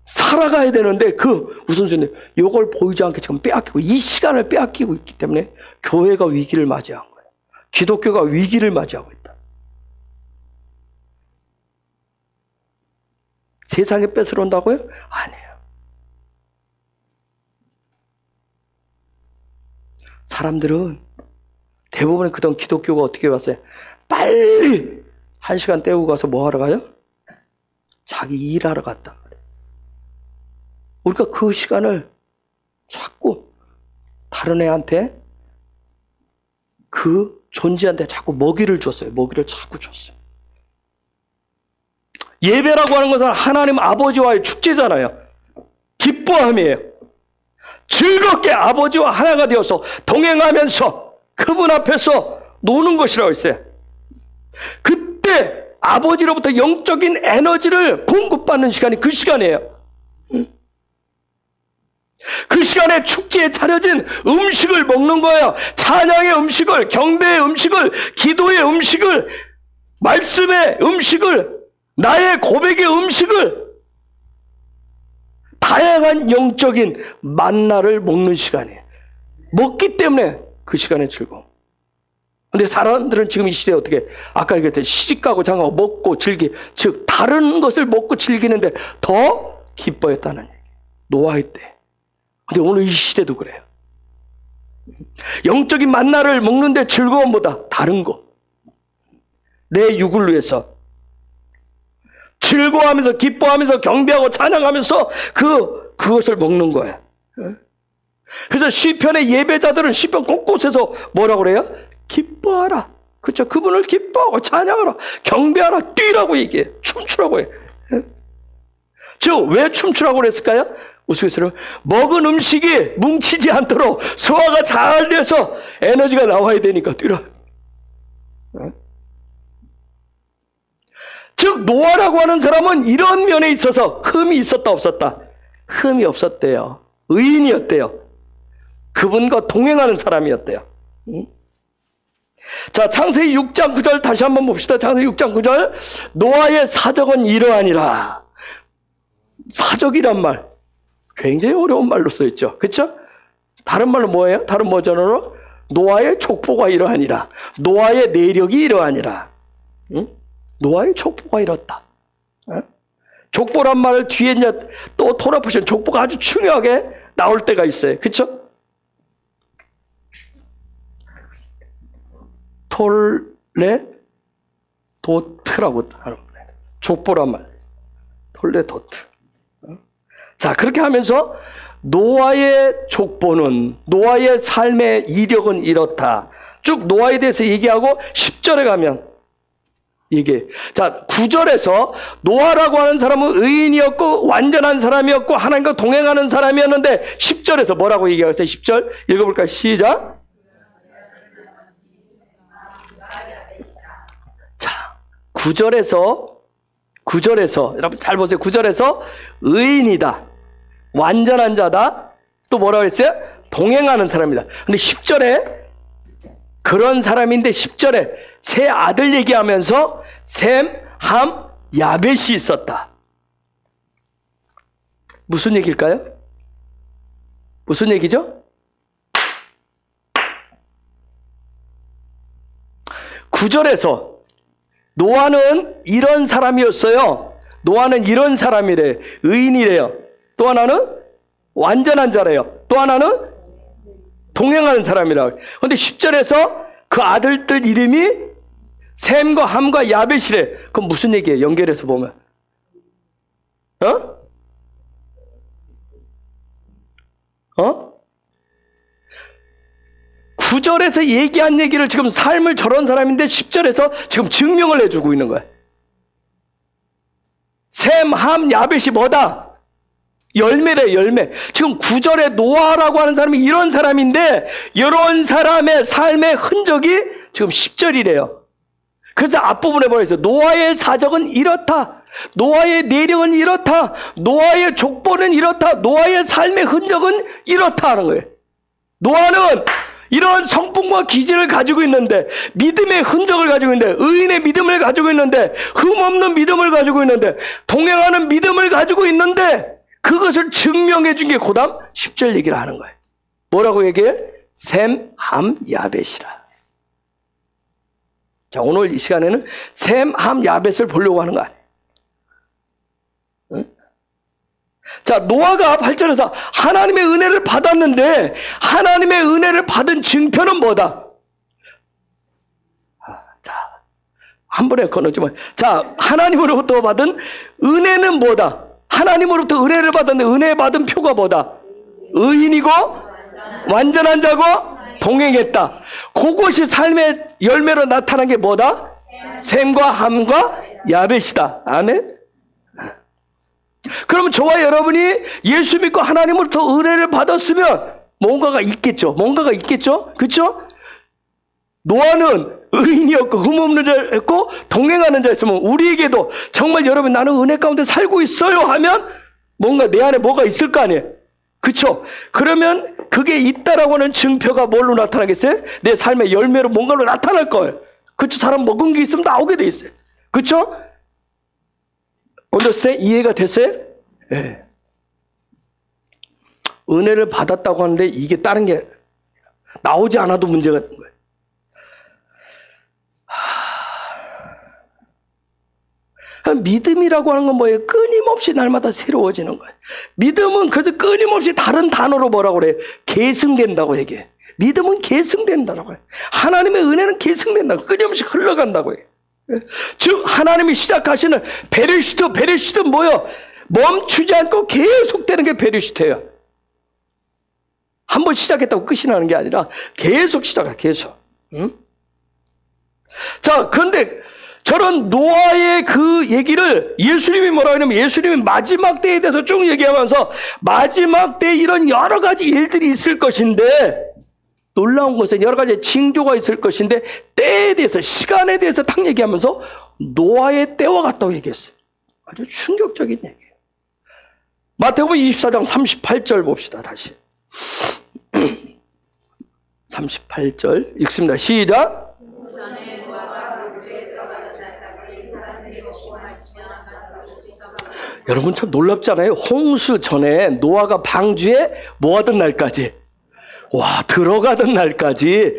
살아가야 되는데 그 우선순위 이걸 보이지 않게 지금 빼앗기고 이 시간을 빼앗기고 있기 때문에 교회가 위기를 맞이한 거예요. 기독교가 위기를 맞이하고 있다. 세상에 뺏으러 온다고요? 아니에요. 사람들은 대부분 그동안 기독교가 어떻게 왔어요? 빨리 1시간 때우고 가서 뭐 하러 가요? 자기 일하러 갔다. 우리가 그 시간을 자꾸 다른 애한테 그 존재한테 자꾸 먹이를 줬어요. 먹이를 자꾸 줬어요. 예배라고 하는 것은 하나님 아버지와의 축제잖아요. 기뻐함이에요. 즐겁게 아버지와 하나가 되어서 동행하면서 그분 앞에서 노는 것이라고 했어요. 그때 아버지로부터 영적인 에너지를 공급받는 시간이 그 시간이에요. 그 시간에 축제에 차려진 음식을 먹는 거예요. 찬양의 음식을, 경배의 음식을, 기도의 음식을, 말씀의 음식을, 나의 고백의 음식을, 다양한 영적인 만나를 먹는 시간이에요. 먹기 때문에 그 시간에 즐거워. 근데 사람들은 지금 이 시대에 어떻게, 아까 얘기했듯이 시집가고 장가고 먹고 즐기, 즉 다른 것을 먹고 즐기는데 더 기뻐했다는 얘기. 노아의 때. 근데 오늘 이 시대도 그래요. 영적인 만나를 먹는데 즐거움보다 다른 거, 내 육을 위해서 즐거워하면서 기뻐하면서 경배하고 찬양하면서 그것을 먹는 거예요. 그래서 시편의 예배자들은 시편 곳곳에서 뭐라고 그래요? 기뻐하라. 그렇죠? 그분을 기뻐하고 찬양하라, 경배하라, 뛰라고 얘기해. 춤추라고 해. 즉 왜 춤추라고 그랬을까요? 우스갯소리로 먹은 음식이 뭉치지 않도록 소화가 잘 돼서 에너지가 나와야 되니까 뛰라. 즉 노아라고 하는 사람은 이런 면에 있어서 흠이 있었다 없었다? 흠이 없었대요. 의인이었대요. 그분과 동행하는 사람이었대요. 자, 창세기 6장 9절 다시 한번 봅시다. 창세기 6장 9절. 노아의 사적은 이러하니라. 사적이란 말 굉장히 어려운 말로 써있죠. 그렇죠? 다른 말로 뭐예요? 다른 버전으로 노아의 족보가 이러하니라. 노아의 내력이 이러하니라. 응? 노아의 족보가 이렇다. 어? 족보란 말을 뒤에 이제 또 돌아보시면 족보가 아주 중요하게 나올 때가 있어요. 그렇죠? 톨레 도트라고 하는 거예요. 족보란 말. 톨레 도트. 자, 그렇게 하면서 노아의 족보는, 노아의 삶의 이력은 이렇다. 쭉 노아에 대해서 얘기하고 10절에 가면 이게, 자, 9절에서 노아라고 하는 사람은 의인이었고 완전한 사람이었고 하나님과 동행하는 사람이었는데 10절에서 뭐라고 얘기하겠어요? 10절 읽어볼까요? 시작. 자, 9절에서 여러분 잘 보세요. 9절에서 의인이다, 완전한 자다, 또 뭐라고 했어요? 동행하는 사람이다. 근데 10절에 그런 사람인데 10절에 세 아들 얘기하면서 셈, 함, 야벳이 있었다. 무슨 얘기일까요? 무슨 얘기죠? 9절에서 노아는 이런 사람이었어요. 노아는 이런 사람이래. 의인이래요. 또 하나는 완전한 자래요. 또 하나는 동행하는 사람이라고. 그런데 10절에서 그 아들들 이름이 셈과 함과 야벳이래. 그럼 무슨 얘기예요? 연결해서 보면. 9절에서 얘기한 얘기를 지금 삶을 저런 사람인데 10절에서 지금 증명을 해주고 있는 거예요. 셈, 함, 야벳이 뭐다? 열매래, 열매. 지금 9절에 노아라고 하는 사람이 이런 사람인데 이런 사람의 삶의 흔적이 지금 10절이래요. 그래서 앞부분에 뭐라 했어요? 노아의 사적은 이렇다. 노아의 내력은 이렇다. 노아의 족보는 이렇다. 노아의 삶의 흔적은 이렇다 하는 거예요. 노아는 이런 성품과 기질을 가지고 있는데, 믿음의 흔적을 가지고 있는데, 의인의 믿음을 가지고 있는데, 흠없는 믿음을 가지고 있는데, 동행하는 믿음을 가지고 있는데, 그것을 증명해 준 게 고담 10절 얘기를 하는 거예요. 뭐라고 얘기해? 셈, 함, 야벳이라. 자, 오늘 이 시간에는 셈, 함, 야벳을 보려고 하는 거 아니에요. 응? 자, 노아가 8절에서 하나님의 은혜를 받았는데, 하나님의 은혜를 받은 증표는 뭐다? 자, 한 번에 건너지만, 자, 하나님으로부터 받은 은혜는 뭐다? 하나님으로부터 은혜를 받았는데, 은혜 받은 표가 뭐다? 의인이고, 완전한 자고, 동행했다. 그것이 삶의 열매로 나타난 게 뭐다? 셈과 함과 야벳이다. 아멘? 그럼 저와 여러분이 예수 믿고 하나님으로부터 은혜를 받았으면 뭔가가 있겠죠. 뭔가가 있겠죠. 그렇죠? 노아는 의인이었고 흠없는 자였고 동행하는 자였으면 우리에게도 정말 여러분 나는 은혜 가운데 살고 있어요 하면 뭔가 내 안에 뭐가 있을 거 아니에요. 그렇죠? 그러면 그게 있다라고 하는 증표가 뭘로 나타나겠어요? 내 삶의 열매로 뭔가로 나타날 거예요. 그렇죠? 사람 먹은 게 있으면 나오게 돼 있어요. 그렇죠? 언더스탠? 이해가 됐어요? 네. 은혜를 받았다고 하는데 이게 다른 게 나오지 않아도 문제가 되는 거예요. 믿음이라고 하는 건 뭐예요? 끊임없이 날마다 새로워지는 거예요. 믿음은 그래서 끊임없이 다른 단어로 뭐라고 그래요? 계승된다고 얘기해. 믿음은 계승된다고 해요. 하나님의 은혜는 계승된다고, 끊임없이 흘러간다고 해요. 즉 하나님이 시작하시는 베르시트 뭐요? 멈추지 않고 계속되는 게 베르시트예요. 한번 시작했다고 끝이 나는 게 아니라 계속 시작해. 계속. 응? 자, 그런데 저런 노아의 그 얘기를 예수님이 뭐라 하냐면 예수님이 마지막 때에 대해서 쭉 얘기하면서 마지막 때에 이런 여러 가지 일들이 있을 것인데, 놀라운 것은 여러 가지 징조가 있을 것인데 때에 대해서, 시간에 대해서 딱 얘기하면서 노아의 때와 같다고 얘기했어요. 아주 충격적인 얘기예요. 마태복음 24장 38절 봅시다. 다시 38절 읽습니다. 시작. 여러분 참 놀랍잖아요. 홍수 전에 노아가 방주에 뭐 하던 날까지, 와, 들어가던 날까지,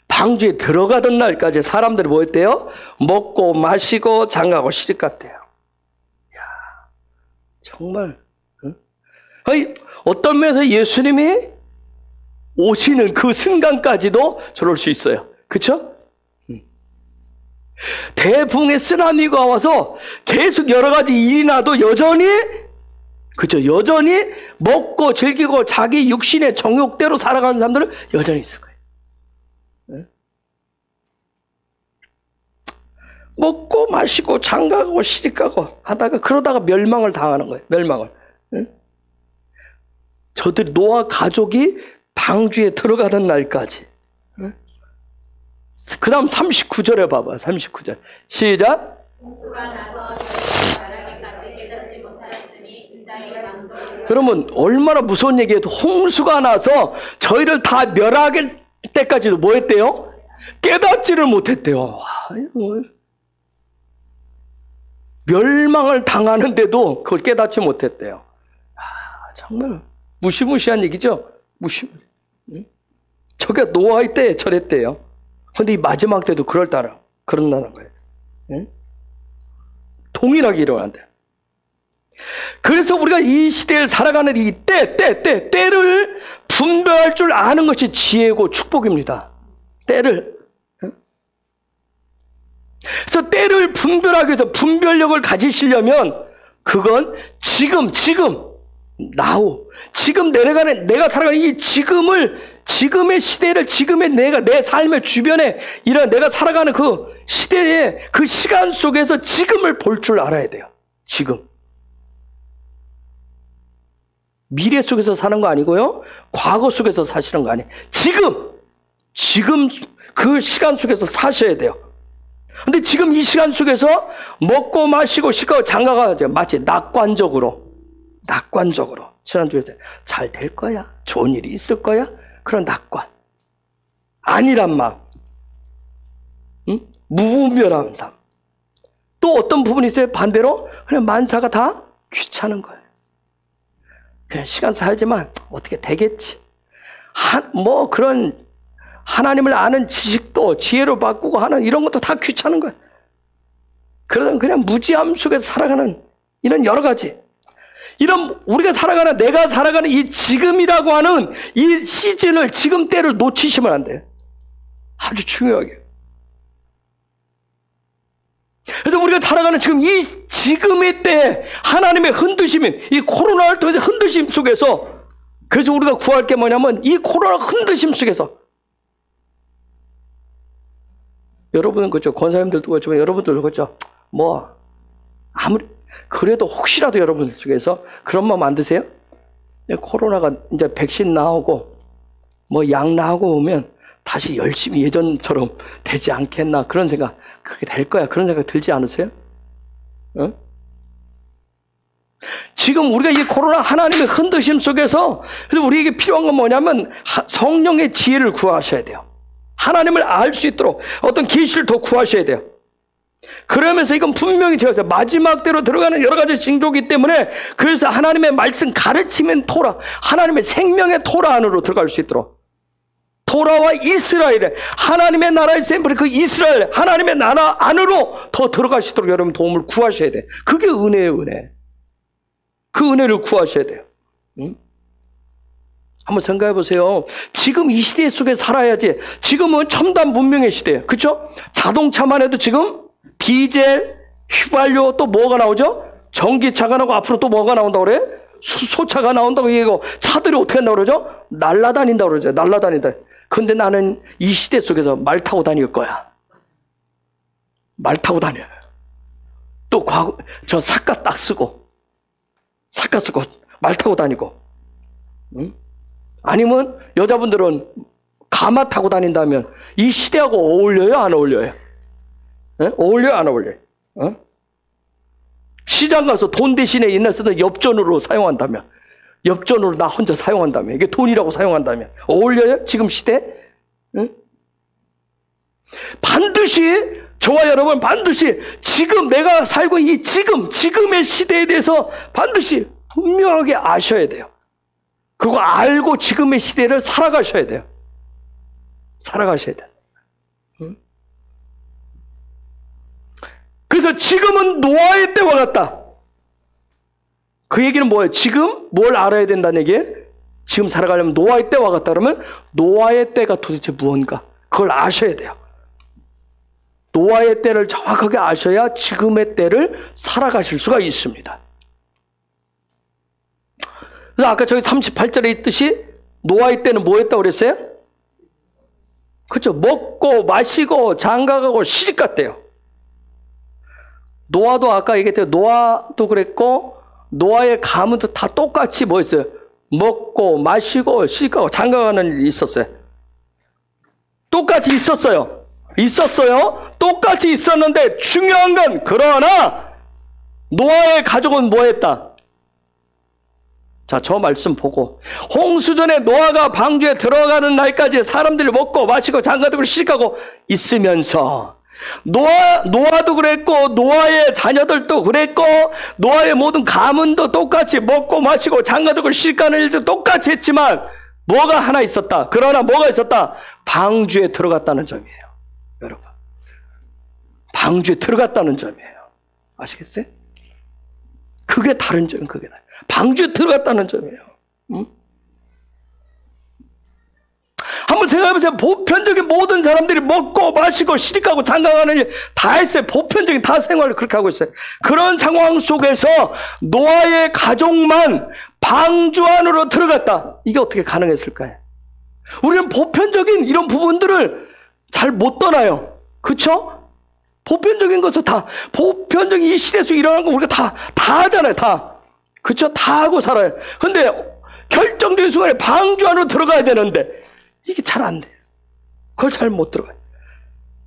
방주에 들어가던 날까지 사람들이 뭐 했대요? 먹고 마시고 장가고 시집갔대요. 야, 정말. 응? 아니, 어떤 면에서 예수님이 오시는 그 순간까지도 저럴 수 있어요. 그렇죠? 대붕의 쓰나미가 와서 계속 여러 가지 일이 나도 여전히, 그죠? 여전히 먹고 즐기고 자기 육신의 정욕대로 살아가는 사람들은 여전히 있을 거예요. 네? 먹고 마시고 장가가고 시집가고 하다가 그러다가 멸망을 당하는 거예요. 멸망을. 네? 저들 노아 가족이 방주에 들어가던 날까지. 네? 그 다음 39절에 봐봐. 39절. 시작. 그러면 얼마나 무서운 얘기해도 홍수가 나서 저희를 다 멸하게 때까지도 뭐 했대요? 깨닫지를 못했대요. 멸망을 당하는데도 그걸 깨닫지 못했대요. 정말 무시무시한 얘기죠? 저게 노아의 때에 저랬대요. 근데 이 마지막 때도 그런다는 거예요. 응? 동일하게 일어난대요. 그래서 우리가 이 시대를 살아가는 이 때를 분별할 줄 아는 것이 지혜고 축복입니다. 때를. 응? 그래서 때를 분별하기 위해서 분별력을 가지시려면 그건 지금 내가 살아가는 이 지금의 시대를, 지금의 내 삶의 주변에 이런 내가 살아가는 그 시대의 그 시간 속에서 지금을 볼 줄 알아야 돼요. 지금. 미래 속에서 사는 거 아니고요. 과거 속에서 사시는 거 아니에요. 지금 그 시간 속에서 사셔야 돼요. 근데 지금 이 시간 속에서 먹고 마시고 시가고 장가가 마치 낙관적으로 지난주에 잘 될 거야, 좋은 일이 있을 거야, 그런 낙관. 아니란 마음. 응? 무분별한 삶. 또 어떤 부분이 있어요? 반대로 그냥 만사가 다 귀찮은 거예요. 그냥 시간 살지만 어떻게 되겠지. 뭐 그런 하나님을 아는 지식도 지혜로 바꾸고 하는 이런 것도 다 귀찮은 거예요. 그러다 그냥 무지함 속에서 살아가는 이런 여러 가지. 이런 우리가 살아가는 내가 살아가는 이 지금이라고 하는 이 시즌을 지금 때를 놓치시면 안 돼요. 아주 중요하게. 그래서 우리가 살아가는 지금 이 지금의 때에 하나님의 흔드심인 이 코로나를 통해서 흔드심 속에서 그래서 우리가 구할 게 뭐냐면 이 코로나 흔드심 속에서 여러분은 그렇죠. 권사님들도 그렇지만 여러분들도 그렇죠. 뭐 아무리 그래도 혹시라도 여러분 중에서 그런 마음 안 드세요? 코로나가 이제 백신 나오고 뭐 약 나오고 오면 다시 열심히 예전처럼 되지 않겠나 그런 생각 그렇게 될 거야 그런 생각 들지 않으세요? 어? 지금 우리가 이 코로나 하나님의 흔드심 속에서 그래서 우리에게 필요한 건 뭐냐면 성령의 지혜를 구하셔야 돼요. 하나님을 알 수 있도록 어떤 계시를 더 구하셔야 돼요. 그러면서 이건 분명히 제가 마지막 때로 들어가는 여러 가지 징조이기 때문에 그래서 하나님의 말씀 가르치면 토라 하나님의 생명의 토라 안으로 들어갈 수 있도록 토라와 이스라엘의 하나님의 나라의 샘플 그 이스라엘 하나님의 나라 안으로 더 들어갈 수 있도록 여러분 도움을 구하셔야 돼. 그게 은혜예요. 은혜. 그 은혜를 구하셔야 돼요. 응? 한번 생각해 보세요. 지금 이 시대 속에 살아야지. 지금은 첨단 문명의 시대예요. 그렇죠? 자동차만 해도 지금 디젤, 휘발유 또 뭐가 나오죠? 전기차가 나오고 앞으로 또 뭐가 나온다고 그래? 수소차가 나온다고 얘기하고 차들이 어떻게 한다고 그러죠? 날아다닌다고 그러죠. 날아다닌다. 근데 나는 이 시대 속에서 말 타고 다닐 거야. 말 타고 다녀요. 또 저 삿갓 딱 쓰고 말 타고 다니고. 응? 아니면 여자분들은 가마 타고 다닌다면 이 시대하고 어울려요? 안 어울려요? 네? 어울려요? 안 어울려요? 어? 시장 가서 돈 대신에 옛날 쓰던 엽전으로 사용한다면 엽전으로 나 혼자 사용한다면 이게 돈이라고 사용한다면 어울려요? 지금 시대? 응? 반드시 저와 여러분 반드시 지금 내가 살고 이 지금의 시대에 대해서 반드시 분명하게 아셔야 돼요. 그거 알고 지금의 시대를 살아가셔야 돼요. 살아가셔야 돼요. 응? 그래서 지금은 노아의 때와 같다. 그 얘기는 뭐예요? 지금 뭘 알아야 된다는 얘기예요? 지금 살아가려면 노아의 때와 같다 그러면 노아의 때가 도대체 무언가 그걸 아셔야 돼요. 노아의 때를 정확하게 아셔야 지금의 때를 살아가실 수가 있습니다. 그래서 아까 저기 38절에 있듯이 노아의 때는 뭐 했다고 그랬어요? 그렇죠. 먹고 마시고 장가가고 시집갔대요. 노아도 아까 얘기했대요. 노아도 그랬고 노아의 가문도 다 똑같이 뭐 했어요? 먹고 마시고 시집가고 장가가는 일이 있었어요. 똑같이 있었어요. 똑같이 있었는데 중요한 건 그러나 노아의 가족은 뭐 했다? 자, 저 말씀 보고 홍수전에 노아가 방주에 들어가는 날까지 사람들이 먹고 마시고 장가들고 시집가고 있으면서 노아도 그랬고 노아의 자녀들도 그랬고 노아의 모든 가문도 똑같이 먹고 마시고 장가들고 시집가는 일도 똑같이 했지만 뭐가 하나 있었다. 그러나 뭐가 있었다? 방주에 들어갔다는 점이에요. 여러분. 방주에 들어갔다는 점이에요. 아시겠어요? 그게 다른 점이에요. 그게 다른. 방주에 들어갔다는 점이에요. 응? 한번 생각해보세요. 보편적인 모든 사람들이 먹고 마시고 시집가고 장가가는 일 다 했어요. 보편적인 다 생활을 그렇게 하고 있어요. 그런 상황 속에서 노아의 가족만 방주 안으로 들어갔다. 이게 어떻게 가능했을까요? 우리는 보편적인 이런 부분들을 잘 못 떠나요. 그렇죠? 보편적인 것을 다 보편적인 이 시대 속에 일어나는 거 우리가 다 하잖아요. 다. 그렇죠? 다 하고 살아요. 근데 결정적인 순간에 방주 안으로 들어가야 되는데 이게 잘 안 돼요. 그걸 잘 못 들어가요.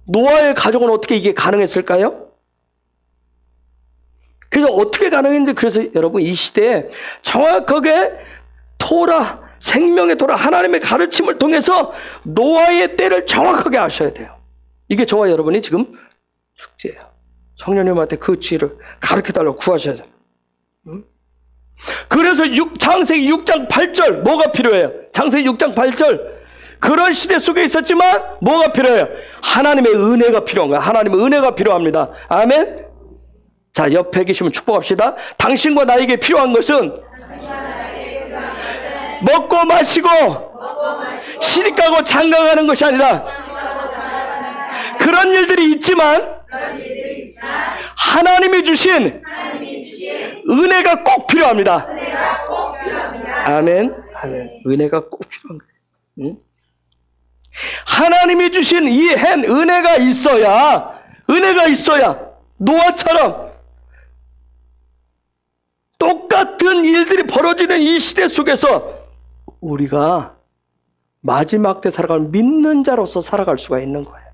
노아의 가족은 어떻게 이게 가능했을까요? 그래서 어떻게 가능했는지 그래서 여러분 이 시대에 정확하게 토라 생명의 도라 하나님의 가르침을 통해서 노아의 때를 정확하게 아셔야 돼요. 이게 저와 여러분이 지금 숙제예요. 성령님한테 그 지혜를 가르쳐달라고 구하셔야 돼요. 그래서 창세기 6장 8절 뭐가 필요해요? 창세기 6장 8절 그런 시대 속에 있었지만 뭐가 필요해요? 하나님의 은혜가 필요한 거예요. 하나님의 은혜가 필요합니다. 아멘. 자, 옆에 계시면 축복합시다. 당신과 나에게 필요한 것은 먹고 마시고 시집 가고 장가 가는 것이 아니라 그런 일들이 있지만 하나님이 주신 은혜가 꼭 필요합니다. 아멘. 아멘. 은혜가 꼭 필요한 거예요. 하나님이 주신 이 은혜가 있어야 노아처럼 똑같은 일들이 벌어지는 이 시대 속에서 우리가 마지막 때 살아가는 믿는 자로서 살아갈 수가 있는 거예요.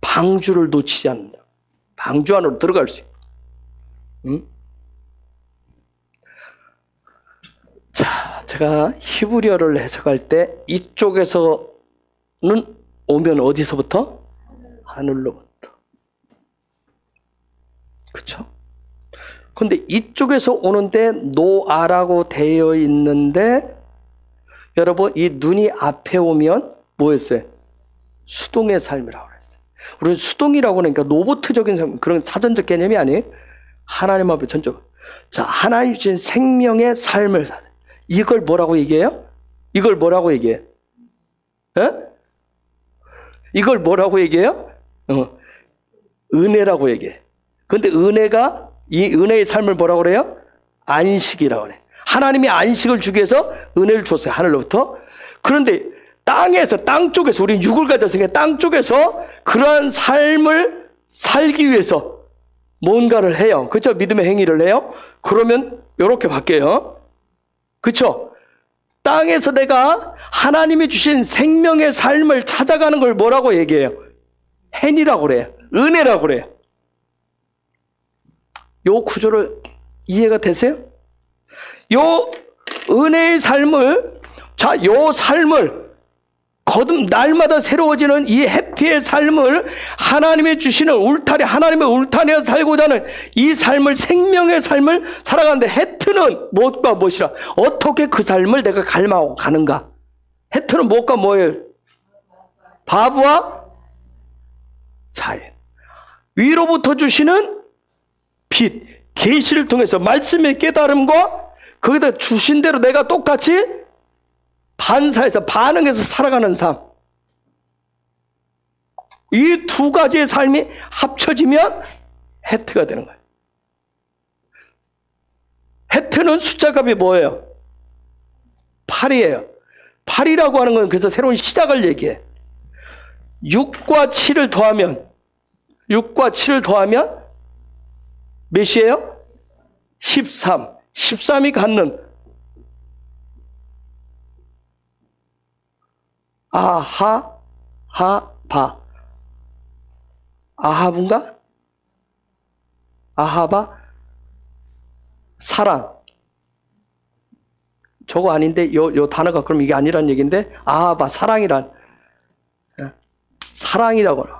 방주를 놓치지 않는다. 방주 안으로 들어갈 수 있다. 자, 제가 히브리어를 해석할 때 이쪽에서는 오면 어디서부터? 하늘로부터. 그렇죠? 근데 이쪽에서 오는데 노아라고 되어 있는데 여러분 이 눈이 앞에 오면 뭐였어요? 수동의 삶이라고 그랬어요. 우리는 수동이라고 하니까 로보트적인 삶, 그런 사전적 개념이 아니에요. 하나님 앞에 전적. 자, 하나님 주신 생명의 삶을 사는. 이걸 뭐라고 얘기해요? 이걸 뭐라고 얘기해요? 에? 이걸 뭐라고 얘기해요? 은혜라고 얘기해. 근데 은혜가 이 은혜의 삶을 뭐라고 그래요? 안식이라고 그래. 하나님이 안식을 주기 위해서 은혜를 줬어요. 하늘로부터. 그런데 땅에서, 땅 쪽에서, 우리 육을 가졌으니까 땅 쪽에서 그러한 삶을 살기 위해서 뭔가를 해요. 그렇죠? 믿음의 행위를 해요. 그러면 이렇게 바뀌어요. 그렇죠? 땅에서 내가 하나님이 주신 생명의 삶을 찾아가는 걸 뭐라고 얘기해요? 행위라고 그래요. 은혜라고 그래요. 요 구조를 이해가 되세요? 요 은혜의 삶을, 자, 요 삶을 거듭 날마다 새로워지는 이 해피의 삶을 하나님이 주시는 울타리, 하나님의 울타리에서 살고자 하는 이 삶을, 생명의 삶을 살아가는데 해트는 무엇과 무엇이라? 어떻게 그 삶을 내가 갈망하고 가는가? 해트는 무엇과 뭐예요? 바브와 자연. 위로부터 주시는 빛, 계시를 통해서 말씀의 깨달음과 거기다 주신 대로 내가 똑같이 반사해서 반응해서 살아가는 삶. 이 두 가지의 삶이 합쳐지면 해트가 되는 거예요. 해트는 숫자값이 뭐예요? 8이에요. 8이라고 하는 건 그래서 새로운 시작을 얘기해. 6과 7을 더하면 몇이에요? 13. 13이 갖는 아하바. 아하분가? 아하바? 사랑. 저거 아닌데, 요 단어가 그럼 이게 아니란 얘기인데, 아하바, 사랑이란. 사랑이라고 하는.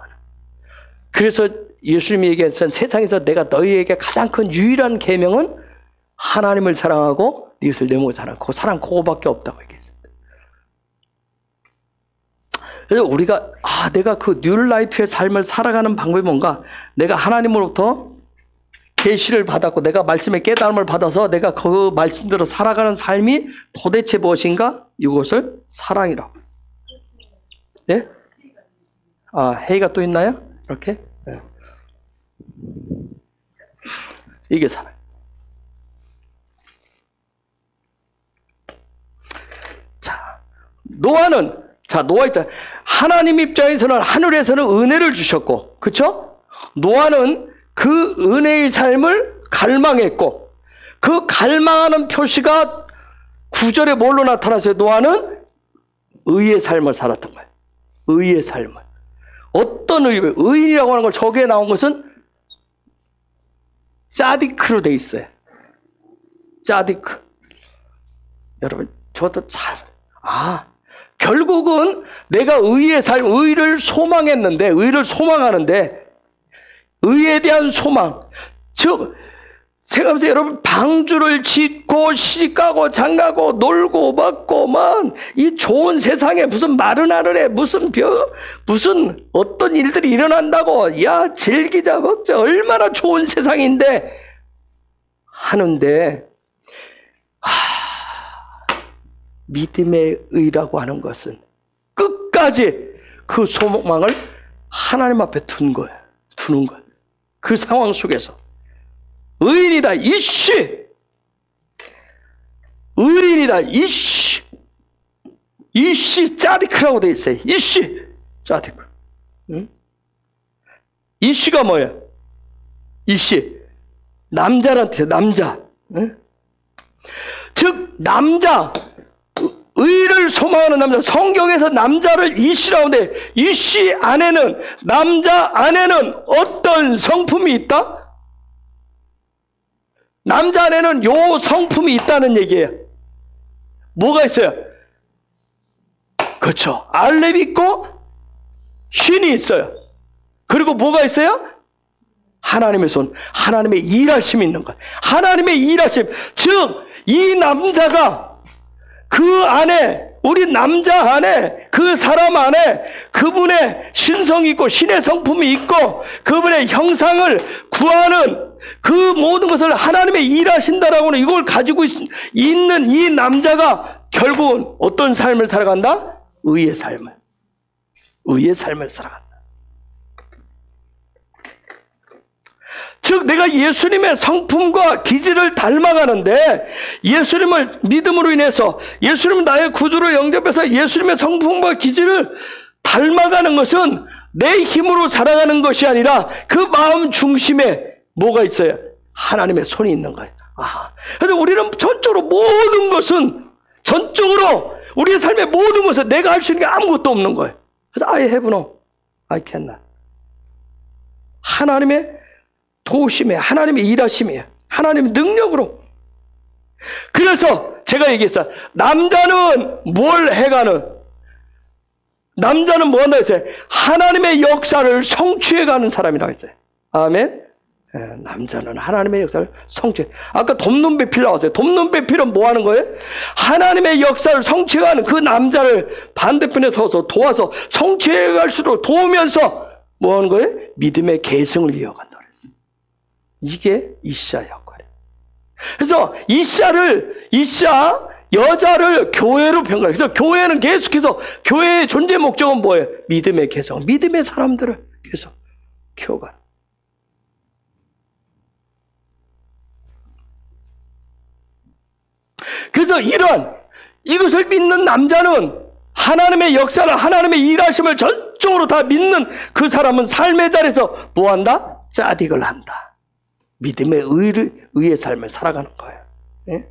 그래서 예수님이 얘기했던 세상에서 내가 너희에게 가장 큰 유일한 계명은 하나님을 사랑하고 네 이웃을 내 몸을 사랑하고, 그 사랑 그거밖에 없다고 얘기했어요. 그래서 우리가 내가 그 뉴라이프의 삶을 살아가는 방법이 뭔가, 내가 하나님으로부터 계시를 받았고 내가 말씀의 깨달음을 받아서 내가 그 말씀대로 살아가는 삶이 도대체 무엇인가? 이것을 사랑이라고. 네? 해이가 또 있나요? 이렇게? 네. 이게 사랑. 자, 노아 있다. 하나님 입장에서는 하늘에서는 은혜를 주셨고, 그렇죠? 노아는 그 은혜의 삶을 갈망했고, 그 갈망하는 표시가 9절에 뭘로 나타났어요? 노아는 의의 삶을 살았던 거예요. 의의 삶을. 어떤 의인이라고 하는 걸 저기에 나온 것은 짜디크로 돼 있어요. 짜디크. 여러분, 저도 결국은 내가 의의 삶, 의를 소망했는데, 의를 소망하는데, 의에 대한 소망, 즉, 생각해보세요. 여러분, 방주를 짓고, 시집가고, 장가고, 놀고, 먹고만, 이 좋은 세상에 무슨 마른 하늘에 무슨 어떤 일들이 일어난다고, 야, 즐기자, 먹자, 얼마나 좋은 세상인데, 하는데, 믿음의 의라고 하는 것은 끝까지 그 소망을 하나님 앞에 두는 거예요. 그 상황 속에서. 의인이다, 이씨! 의인이다, 이씨! 이씨 짜디크라고 돼 있어요. 이씨! 짜디크. 응? 이씨가 뭐예요? 이씨. 남자한테, 남자. 응? 즉, 남자. 의를 소망하는 남자. 성경에서 남자를 이씨라고 돼. 이씨 안에는, 남자 안에는 어떤 성품이 있다? 남자 안에는 요 성품이 있다는 얘기예요. 뭐가 있어요? 그렇죠. 알렙이 있고 신이 있어요. 그리고 뭐가 있어요? 하나님의 손, 하나님의 일하심이 있는 거예요. 하나님의 일하심. 즉, 이 남자가 그 안에, 우리 남자 안에, 그 사람 안에 그분의 신성이 있고 신의 성품이 있고 그분의 형상을 구하는 그 모든 것을 하나님의 일하신다라고 하는 이걸 가지고 있는 이 남자가 결국은 어떤 삶을 살아간다? 의의 삶을 살아간다. 즉 내가 예수님의 성품과 기질을 닮아가는데 예수님을 믿음으로 인해서 예수님은 나의 구주로 영접해서 예수님의 성품과 기질을 닮아가는 것은 내 힘으로 살아가는 것이 아니라 그 마음 중심에 뭐가 있어요? 하나님의 손이 있는 거예요. 그런데 우리는 전적으로 모든 것은 우리의 삶의 모든 것은 내가 할 수 있는 게 아무것도 없는 거예요. 그래서 I have no, I cannot. 하나님의 도우심이에요. 하나님의 일하심이에요. 하나님의 능력으로. 그래서 제가 얘기했어요. 남자는 뭘 해가는? 남자는 뭐 한다 했어요? 하나님의 역사를 성취해가는 사람이라고 했어요. 아멘. 남자는 하나님의 역사를 성취해. 아까 돕는 배필 나왔어요. 돕는 배필은 뭐 하는 거예요? 하나님의 역사를 성취해가는 그 남자를 반대편에 서서 도와서 성취해갈 수 있도록 도우면서 뭐 하는 거예요? 믿음의 계승을 이어간다. 이게 이샤 역할이에요. 그래서 이샤 여자를 교회로 평가해요. 그래서 교회는 계속해서 교회의 존재 목적은 뭐예요? 믿음의 개성, 믿음의 사람들을 계속 키워가는. 그래서 이것을 믿는 남자는 하나님의 역사를, 하나님의 일하심을 전적으로 다 믿는 그 사람은 삶의 자리에서 뭐 한다? 짜딕을 한다. 믿음의 의의 삶을 살아가는 거예요. 예?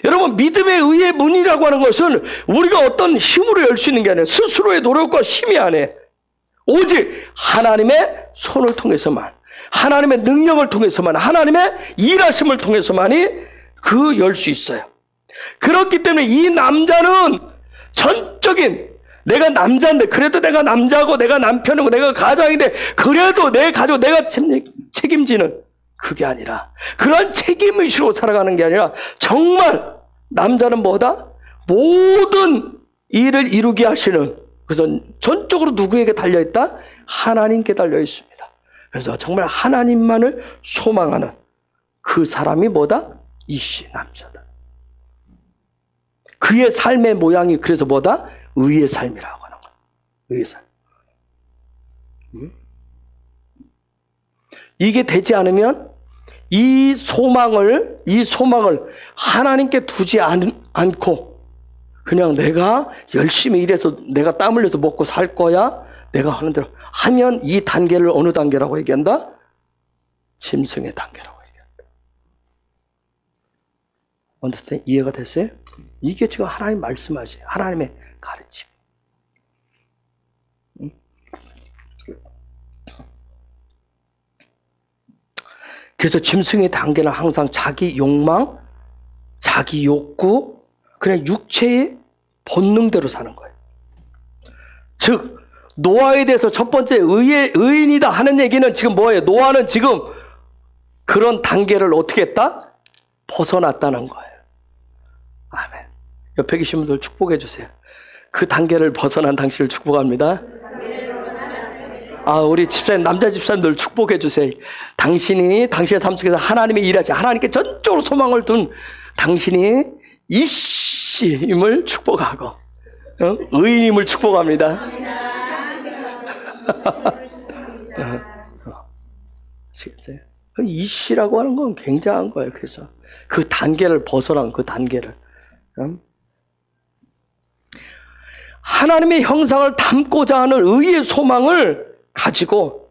여러분, 믿음의 의의 문이라고 하는 것은 우리가 어떤 힘으로 열 수 있는 게 아니에요. 스스로의 노력과 힘이 아니에요. 오직 하나님의 손을 통해서만, 하나님의 능력을 통해서만, 하나님의 일하심을 통해서만이 열 수 있어요. 그렇기 때문에 이 남자는 전적인, 내가 남자인데, 그래도 내가 남자고, 내가 남편이고, 내가 가장인데, 그래도 내 가족, 내가 책임지는 그게 아니라, 그런 책임의식으로 살아가는 게 아니라, 정말 남자는 뭐다? 모든 일을 이루게 하시는, 그래서 전적으로 누구에게 달려있다? 하나님께 달려있습니다. 그래서 정말 하나님만을 소망하는 그 사람이 뭐다? 이씨 남자다. 그의 삶의 모양이 그래서 뭐다? 의의 삶이라고 하는 거예요. 의의 삶. 이게 되지 않으면 이 소망을 하나님께 두지 않고 그냥 내가 열심히 일해서 내가 땀 흘려서 먹고 살 거야. 내가 하는 대로 하면 이 단계를 어느 단계라고 얘기한다? 짐승의 단계라고 얘기한다. 언더스탠? 이해가 됐어요? 이게 지금 하나님 말씀하세요. 하나님의 가르침. 그래서 짐승의 단계는 항상 자기 욕망, 자기 욕구, 그냥 육체의 본능대로 사는 거예요. 즉 노아에 대해서 첫 번째 의인이다 하는 얘기는 지금 뭐예요? 노아는 지금 그런 단계를 어떻게 했다? 벗어났다는 거예요. 아멘. 옆에 계신 분들 축복해 주세요. 그 단계를 벗어난 당신을 축복합니다. 우리 집사님, 남자 집사님들 축복해 주세요. 당신이 당신의 삶 속에서 하나님의 일하시, 하나님께 전적으로 소망을 둔 당신이 이씨임을 축복하고 의인임을 축복합니다. 아시겠어요? 이씨라고 하는 건 굉장한 거예요. 그래서 그 단계를 벗어난 그 단계를 하나님의 형상을 담고자 하는 의의 소망을 가지고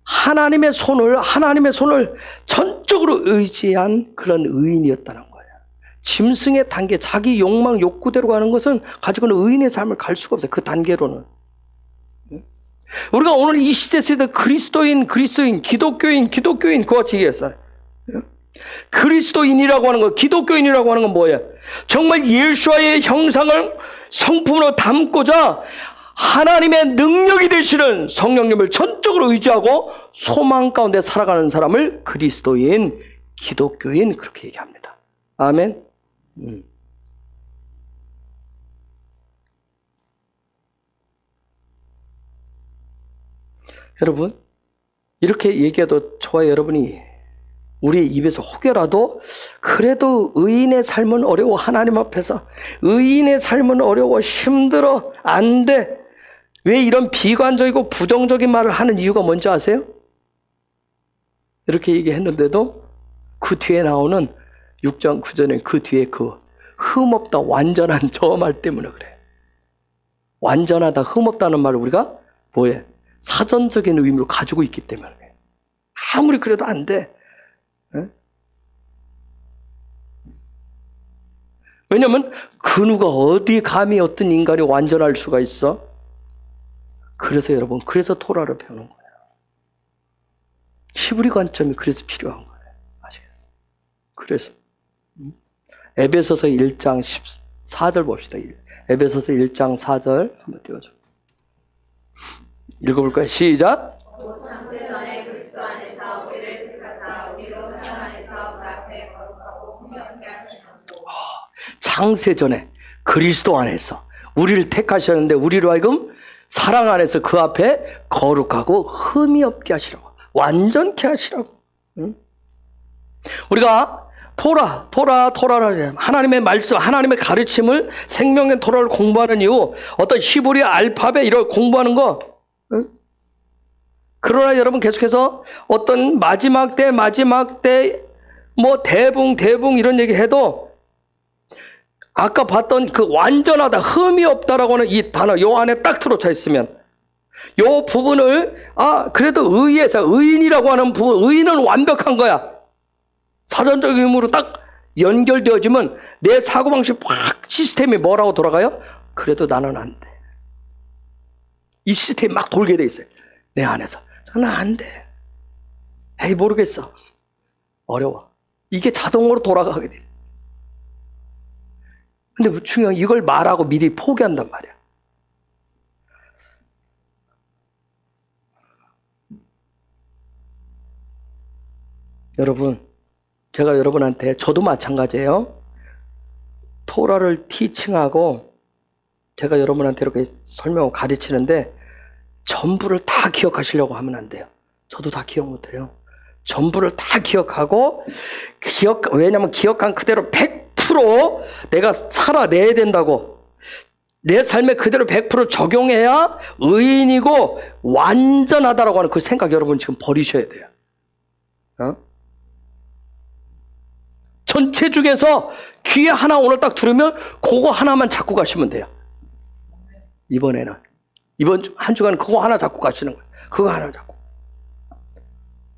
하나님의 손을 전적으로 의지한 그런 의인이었다는 거예요. 짐승의 단계, 자기 욕망, 욕구대로 가는 것은 가지고는 의인의 삶을 갈 수가 없어요. 그 단계로는. 우리가 오늘 이 시대에서 그리스도인, 기독교인 그같이 얘기했어요. 그리스도인이라고 하는 거, 기독교인이라고 하는 건 뭐예요? 정말 예수와의 형상을 성품으로 담고자 하나님의 능력이 되시는 성령님을 전적으로 의지하고 소망 가운데 살아가는 사람을 그리스도인, 기독교인 그렇게 얘기합니다. 아멘. 여러분, 이렇게 얘기해도 저와 여러분이 우리 입에서 혹여라도 그래도 의인의 삶은 어려워, 하나님 앞에서 의인의 삶은 어려워, 힘들어, 안 돼, 왜 이런 비관적이고 부정적인 말을 하는 이유가 뭔지 아세요? 이렇게 얘기했는데도 그 뒤에 나오는 6장 9절에 그 뒤에 그 흠없다, 완전한 저 말 때문에 그래. 완전하다, 흠없다는 말을 우리가 뭐해? 사전적인 의미로 가지고 있기 때문에. 아무리 그래도 안 돼. 왜냐면 그 누가 어디 감히 어떤 인간이 완전할 수가 있어? 그래서 여러분, 그래서 토라를 배우는 거예요. 히브리 관점이 그래서 필요한 거예요. 아시겠어요? 그래서 에베소서 1장 14절 봅시다. 에베소서 1장 4절 한번 띄워줘. 읽어볼까요? 시작. 창세전에 그리스도 안에서 우리를 택하셨는데 우리로 하여금 사랑 안에서 그 앞에 거룩하고 흠이 없게 하시라고, 완전케 하시라고. 우리가 토라를 하나님의 말씀, 하나님의 가르침을, 생명의 토라를 공부하는 이유, 어떤 히브리 알파벳 이걸 공부하는 거. 그러나 여러분 계속해서 어떤 마지막 때 뭐 대붕 이런 얘기 해도 아까 봤던 그 완전하다, 흠이 없다라고 하는 이 단어 요 안에 딱 들어차 있으면 요 부분을 그래도 의에서 의인이라고 하는 부분, 의인은 완벽한 거야. 사전적인 의미로 딱 연결되어지면 내 사고방식 확 시스템이 뭐라고 돌아가요? 그래도 나는 안 돼. 이 시스템이 막 돌게 돼 있어요. 내 안에서. 나 안 돼. 에이, 모르겠어. 어려워. 이게 자동으로 돌아가게 돼. 근데 중요한 건 이걸 말하고 미리 포기한단 말이야. 여러분, 제가 여러분한테, 저도 마찬가지예요. 토라를 티칭하고 제가 여러분한테 이렇게 설명하고 가르치는데 전부를 다 기억하시려고 하면 안 돼요. 저도 다 기억 못해요. 전부를 다 기억하고 왜냐면 기억한 그대로 100% 내가 살아내야 된다고. 내 삶에 그대로 100% 적용해야 의인이고 완전하다라고 하는 그 생각 여러분 지금 버리셔야 돼요. 전체 중에서 귀에 하나 오늘 딱 들으면 그거 하나만 잡고 가시면 돼요. 이번 한 주간 그거 하나 잡고 가시는 거예요. 그거 하나 잡고.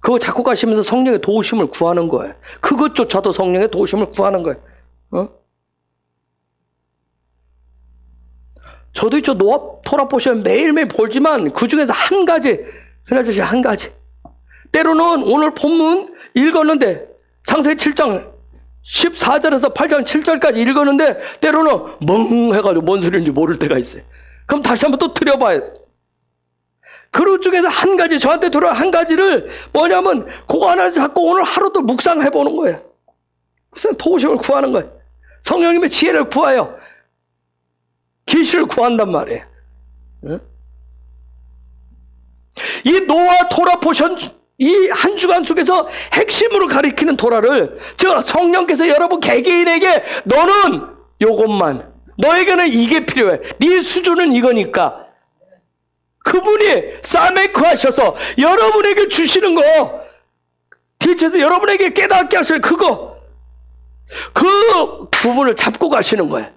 그거 잡고 가시면서 성령의 도우심을 구하는 거예요. 그것조차도 성령의 도우심을 구하는 거예요. 저도 있죠. 토라 보시면 매일매일 보지만 그 중에서 한 가지, 그나저씨 한 가지. 때로는 오늘 본문 읽었는데 창세기 7장 14절에서 8장 7절까지 읽었는데 때로는 멍 해가지고 뭔 소리인지 모를 때가 있어요. 그럼 다시 한번 또 들여봐요. 그 중에서 한 가지, 저한테 들어온 한 가지를 뭐냐면 그거 하나 잡고 오늘 하루도 묵상해 보는 거예요. 무슨 도우심을 구하는 거예요. 성령님의 지혜를 구하여 계시를 구한단 말이에요. 응? 이 노아 토라 포션, 이 한 주간 속에서 핵심으로 가리키는 토라를, 즉 성령께서 여러분 개개인에게 너는 요것만, 너에게는 이게 필요해, 네 수준은 이거니까, 그분이 사메크 하셔서 여러분에게 주시는 거, 뒤에서 여러분에게 깨닫게 하실 그거, 그 부분을 잡고 가시는 거예요.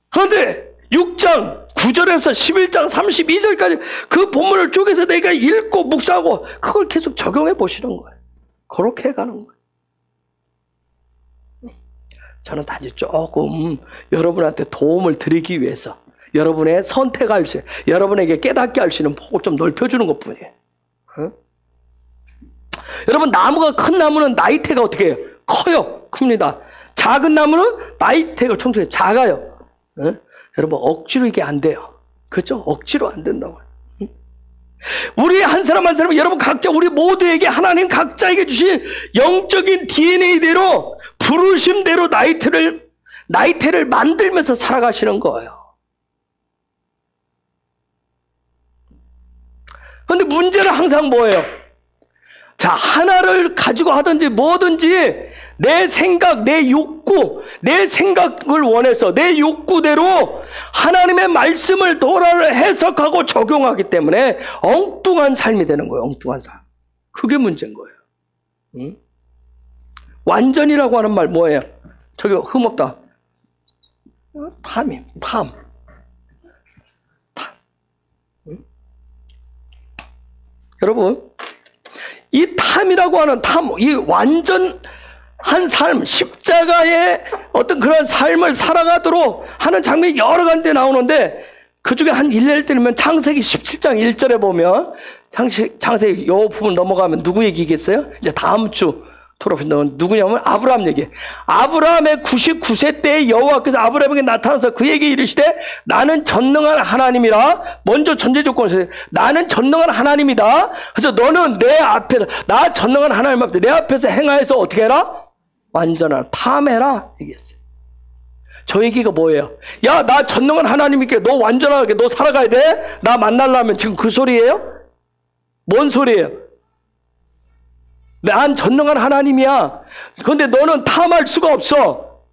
그런데 6장 9절에서 11장 32절까지 그 본문을 쪼개서 내가 읽고 묵상하고 그걸 계속 적용해 보시는 거예요. 그렇게 해가는 거예요. 저는 단지 조금 여러분한테 도움을 드리기 위해서 여러분의 선택할 수, 여러분에게 깨닫게 할 수 있는 폭을 좀 넓혀주는 것 뿐이에요. 어? 여러분, 나무가, 큰 나무는 나이테가 어떻게 해요? 커요. 큽니다. 작은 나무는 나이테가 총총해 작아요. 어? 여러분, 억지로 이게 안 돼요. 그렇죠? 억지로 안 된다고요. 응? 우리 한 사람 한 사람, 여러분 각자, 우리 모두에게 하나님 각자에게 주신 영적인 DNA대로, 부르심대로 나이테를 만들면서 살아가시는 거예요. 그런데 문제는 항상 뭐예요? 자, 하나를 가지고 하든지 뭐든지 내 생각, 내 욕구, 내 생각을 원해서 내 욕구대로 하나님의 말씀을 도라를 해석하고 적용하기 때문에 엉뚱한 삶이 되는 거예요. 엉뚱한 삶. 그게 문제인 거예요. 응? 완전이라고 하는 말 뭐예요? 저기 흠없다. 탐임, 탐. 응? 여러분, 이 탐이라고 하는 이 완전한 삶, 십자가의 어떤 그런 삶을 살아가도록 하는 장면이 여러 가지 나오는데, 그 중에 한 일례를 들면 창세기 17장 1절에 보면, 창세기 요 부분 넘어가면 누구 얘기겠어요? 이제 다음 주 토론은 누구냐면 아브라함 얘기. 아브라함의 99세 때 여호와께서 아브라함에게 나타나서 그에게 이르시되 나는 전능한 하나님이라. 먼저 전제 조건을, 나는 전능한 하나님이다. 그래서 너는 내 앞에서, 나 전능한 하나님 앞에 내 앞에서 행하여서 어떻게 해라? 완전한 탐해라 얘기했어요. 저 얘기가 뭐예요? 야, 나 전능한 하나님이니까 너 완전하게 너 살아가야 돼? 나 만나려면 지금 그 소리예요? 뭔 소리예요? 난 전능한 하나님이야. 그런데 너는 탐할 수가 없어.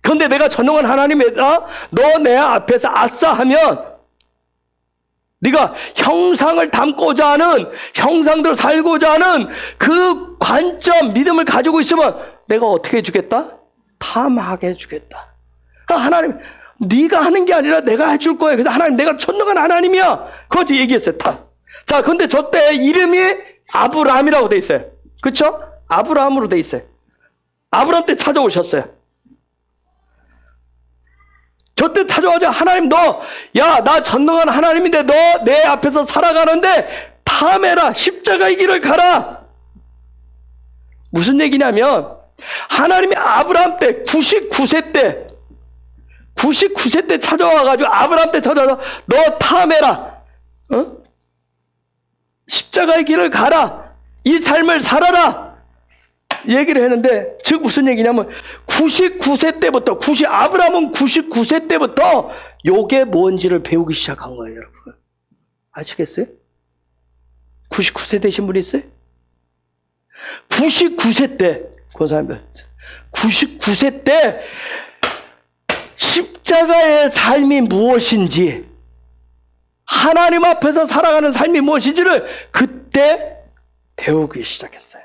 그런데 내가 전능한 하나님이다. 너 내 앞에서 아싸 하면 네가 형상을 담고자 하는, 형상대로 살고자 하는 그 관점, 믿음을 가지고 있으면 내가 어떻게 해주겠다? 탐하게 해주겠다. 하나님, 네가 하는 게 아니라 내가 해줄 거야. 그래서 하나님, 내가 전능한 하나님이야. 그거 얘기했어요. 탐. 자, 근데 저 때 이름이 아브라함이라고 돼 있어요. 그렇죠? 아브라함으로 돼 있어요. 아브라함 때 찾아오셨어요. 저 때 찾아와서 하나님, 야, 나 전능한 하나님인데 너 내 앞에서 살아가는데 탐해라. 십자가의 길을 가라. 무슨 얘기냐면 하나님이 아브라함 때 99세 때 찾아와가지고 아브라함 때 찾아와서 너 탐해라. 어? 십자가의 길을 가라. 이 삶을 살아라. 얘기를 했는데, 즉 무슨 얘기냐면 99세 때부터, 아브라함은 99세 때부터 요게 뭔지를 배우기 시작한 거예요, 여러분. 아시겠어요? 99세 되신 분 있어요? 99세 때, 그 사람들 99세 때 십자가의 삶이 무엇인지, 하나님 앞에서 살아가는 삶이 무엇인지를 그때 배우기 시작했어요.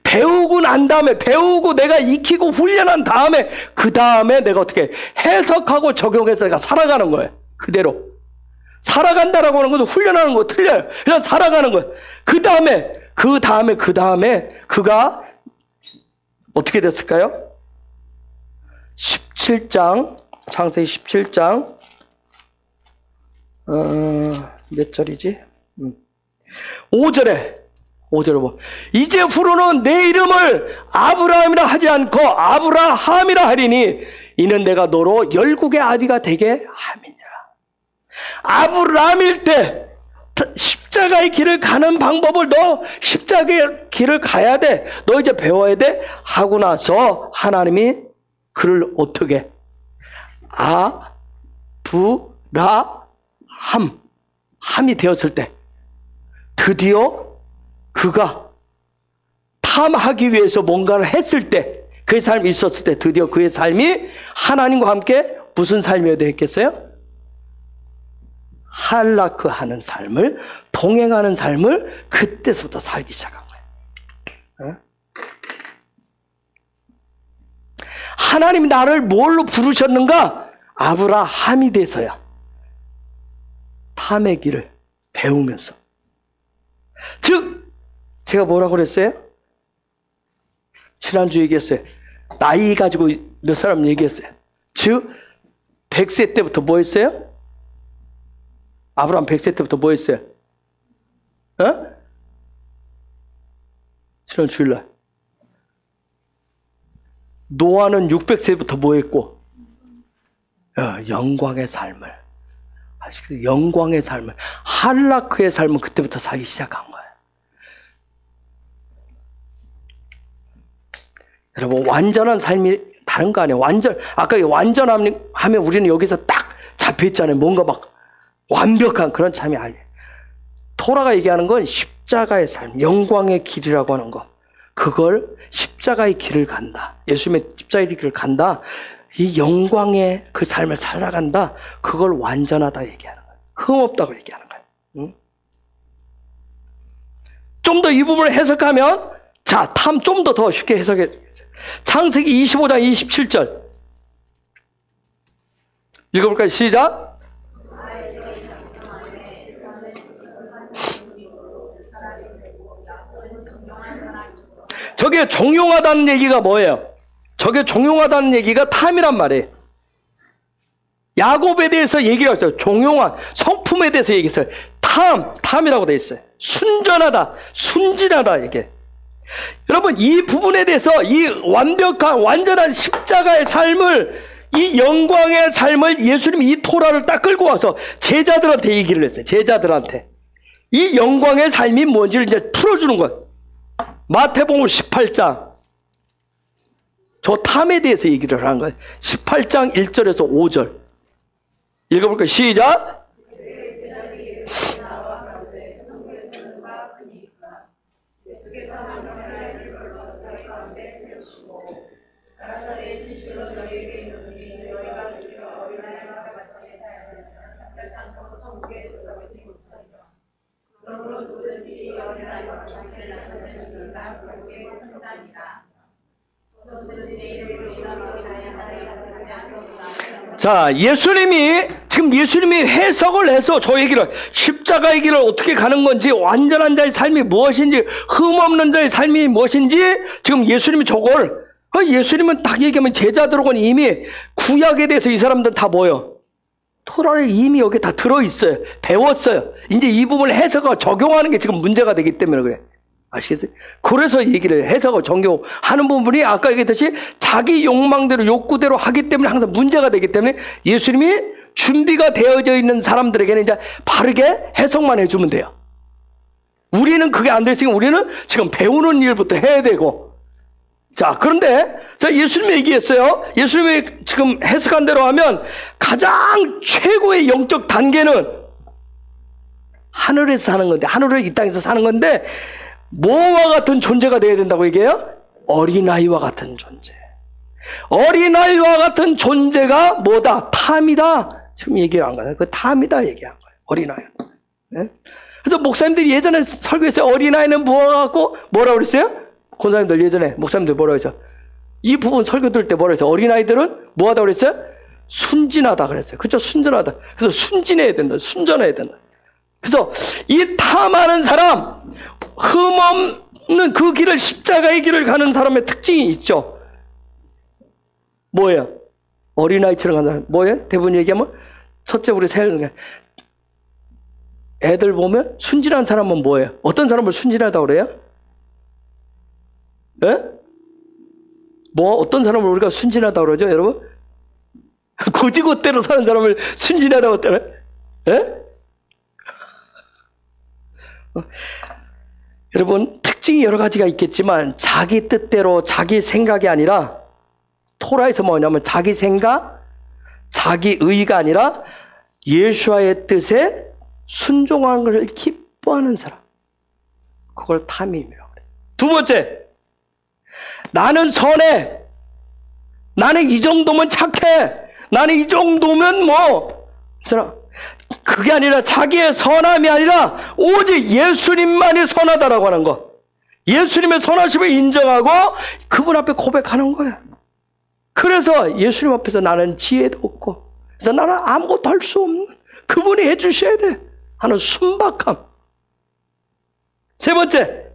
배우고 난 다음에, 배우고 내가 익히고 훈련한 다음에, 그 다음에 내가 어떻게 해석하고 적용해서 내가 살아가는 거예요. 그대로. 살아간다라고 하는 것도 훈련하는 거 틀려요. 그냥 살아가는 거예요. 그 다음에 그가 어떻게 됐을까요? 17장, 창세기 17장, 몇 절이지? 5절에 5절에 보면 이제후로는 내 이름을 아브라함이라 하지 않고 아브라함이라 하리니 이는 내가 너로 열국의 아비가 되게 함이니라. 아브라함일 때 십자가의 길을 가는 방법을 너 십자가의 길을 가야 돼. 너 이제 배워야 돼. 하고 나서 하나님이 그를 어떻게 함이 되었을 때 드디어 그가 탐하기 위해서 뭔가를 했을 때 그의 삶이 있었을 때 드디어 그의 삶이 하나님과 함께 무슨 삶이어야 되겠어요? 할라크하는 삶을, 동행하는 삶을 그때서부터 살기 시작한 거예요. 하나님이 나를 뭘로 부르셨는가? 아브라함이 돼서야 탐의 길을 배우면서. 즉 제가 뭐라고 그랬어요? 지난주 얘기했어요. 나이 가지고 몇 사람 얘기했어요. 즉 100세 때부터 뭐 했어요? 아브라함 100세 때부터 뭐 했어요? 지난 주일날 노아는 600세부터 뭐 했고? 영광의 삶을, 영광의 삶을, 할라크의 삶은 그때부터 살기 시작한 거예요. 여러분, 완전한 삶이 다른 거 아니에요? 아까 완전하면 우리는 여기서 딱 잡혀있잖아요. 뭔가 막 완벽한 그런 삶이 아니에요. 토라가 얘기하는 건 십자가의 삶, 영광의 길이라고 하는 거. 그걸 십자가의 길을 간다. 예수님의 십자가의 길을 간다. 이 영광의 그 삶을 살아간다. 그걸 완전하다 얘기하는 거예요. 흠없다고 얘기하는 거예요. 좀 더 이 부분을 해석하면, 자, 탐 좀 더 쉽게 해석해 주겠어요. 창세기 25장 27절. 읽어볼까요? 시작. 저게 종용하다는 얘기가 뭐예요? 저게 종용하다는 얘기가 탐이란 말이에요. 야곱에 대해서 얘기를 했어요. 종용한 성품에 대해서 얘기했어요. 탐이라고 되어 있어요. 순전하다, 순진하다 이게. 여러분, 이 부분에 대해서 이 완벽한 완전한 십자가의 삶을, 이 영광의 삶을 예수님이 이 토라를 딱 끌고 와서 제자들한테 얘기를 했어요. 제자들한테 이 영광의 삶이 뭔지를 이제 풀어주는 거예요. 마태복음 18장, 저 탐에 대해서 얘기를 하는 거예요. 18장 1절에서 5절 읽어볼까요? 시작. 자, 지금 예수님이 해석을 해서 저 얘기를, 십자가의 길을 어떻게 가는 건지, 완전한 자의 삶이 무엇인지, 흠없는 자의 삶이 무엇인지, 지금 예수님이 저걸, 예수님은 딱 얘기하면 제자들하고는 이미 구약에 대해서 이 사람들은 다 뭐예요? 토라에 이미 여기 다 들어있어요. 배웠어요. 이제 이 부분을 해석하고 적용하는 게 지금 문제가 되기 때문에 그래. 아시겠어요? 그래서 얘기를 해석하고 적용하는 부분이 아까 얘기했듯이 자기 욕망대로, 욕구대로 하기 때문에 항상 문제가 되기 때문에 예수님이 준비가 되어져 있는 사람들에게는 이제 바르게 해석만 해주면 돼요. 우리는 그게 안 됐으니까 우리는 지금 배우는 일부터 해야 되고. 자, 그런데 예수님이 얘기했어요. 예수님이 지금 해석한 대로 하면 가장 최고의 영적 단계는 하늘에서 사는 건데, 하늘에 이 땅에서 사는 건데, 뭐와 같은 존재가 되어야 된다고 얘기해요? 어린아이와 같은 존재. 어린아이와 같은 존재가 뭐다? 탐이다. 지금 얘기를 한 거예요. 그 탐이다 얘기한 거예요. 어린아이. 네? 그래서 목사님들이 예전에 설교했어요. 어린아이는 뭐와 같고 뭐라고 그랬어요? 권사님들 예전에 목사님들 뭐라고 했죠? 이 부분 설교 들을 때 뭐라고 했어요? 어린아이들은 뭐하다 그랬어요? 순진하다 그랬어요. 그렇죠? 순진하다. 그래서 순진해야 된다. 순전해야 된다. 그래서 이 탐하는 사람, 흠없는 그 길을, 십자가의 길을 가는 사람의 특징이 있죠. 뭐예요? 어린아이처럼 가는 사람. 뭐예요? 대부분 얘기하면 첫째 우리 세는 게 애들 보면 순진한 사람은 뭐예요? 어떤 사람을 순진하다고 그래요? 예? 뭐 어떤 사람을 우리가 순진하다고 그러죠, 여러분? 고지고대로 사는 사람을 순진하다고 그러나? 예? 여러분, 특징이 여러 가지가 있겠지만 자기 뜻대로 자기 생각이 아니라, 토라에서 뭐냐면 자기 생각, 자기 의가 아니라 예수와의 뜻에 순종하는 것을 기뻐하는 사람, 그걸 탐임이라고 그래요. 두 번째, 나는 선해, 나는 이 정도면 착해, 나는 이 정도면 뭐, 그게 아니라 자기의 선함이 아니라 오직 예수님만이 선하다라고 하는 거, 예수님의 선하심을 인정하고 그분 앞에 고백하는 거야. 그래서 예수님 앞에서 나는 지혜도 없고, 그래서 나는 아무것도 할 수 없는, 그분이 해주셔야 돼 하는 순박함. 세 번째,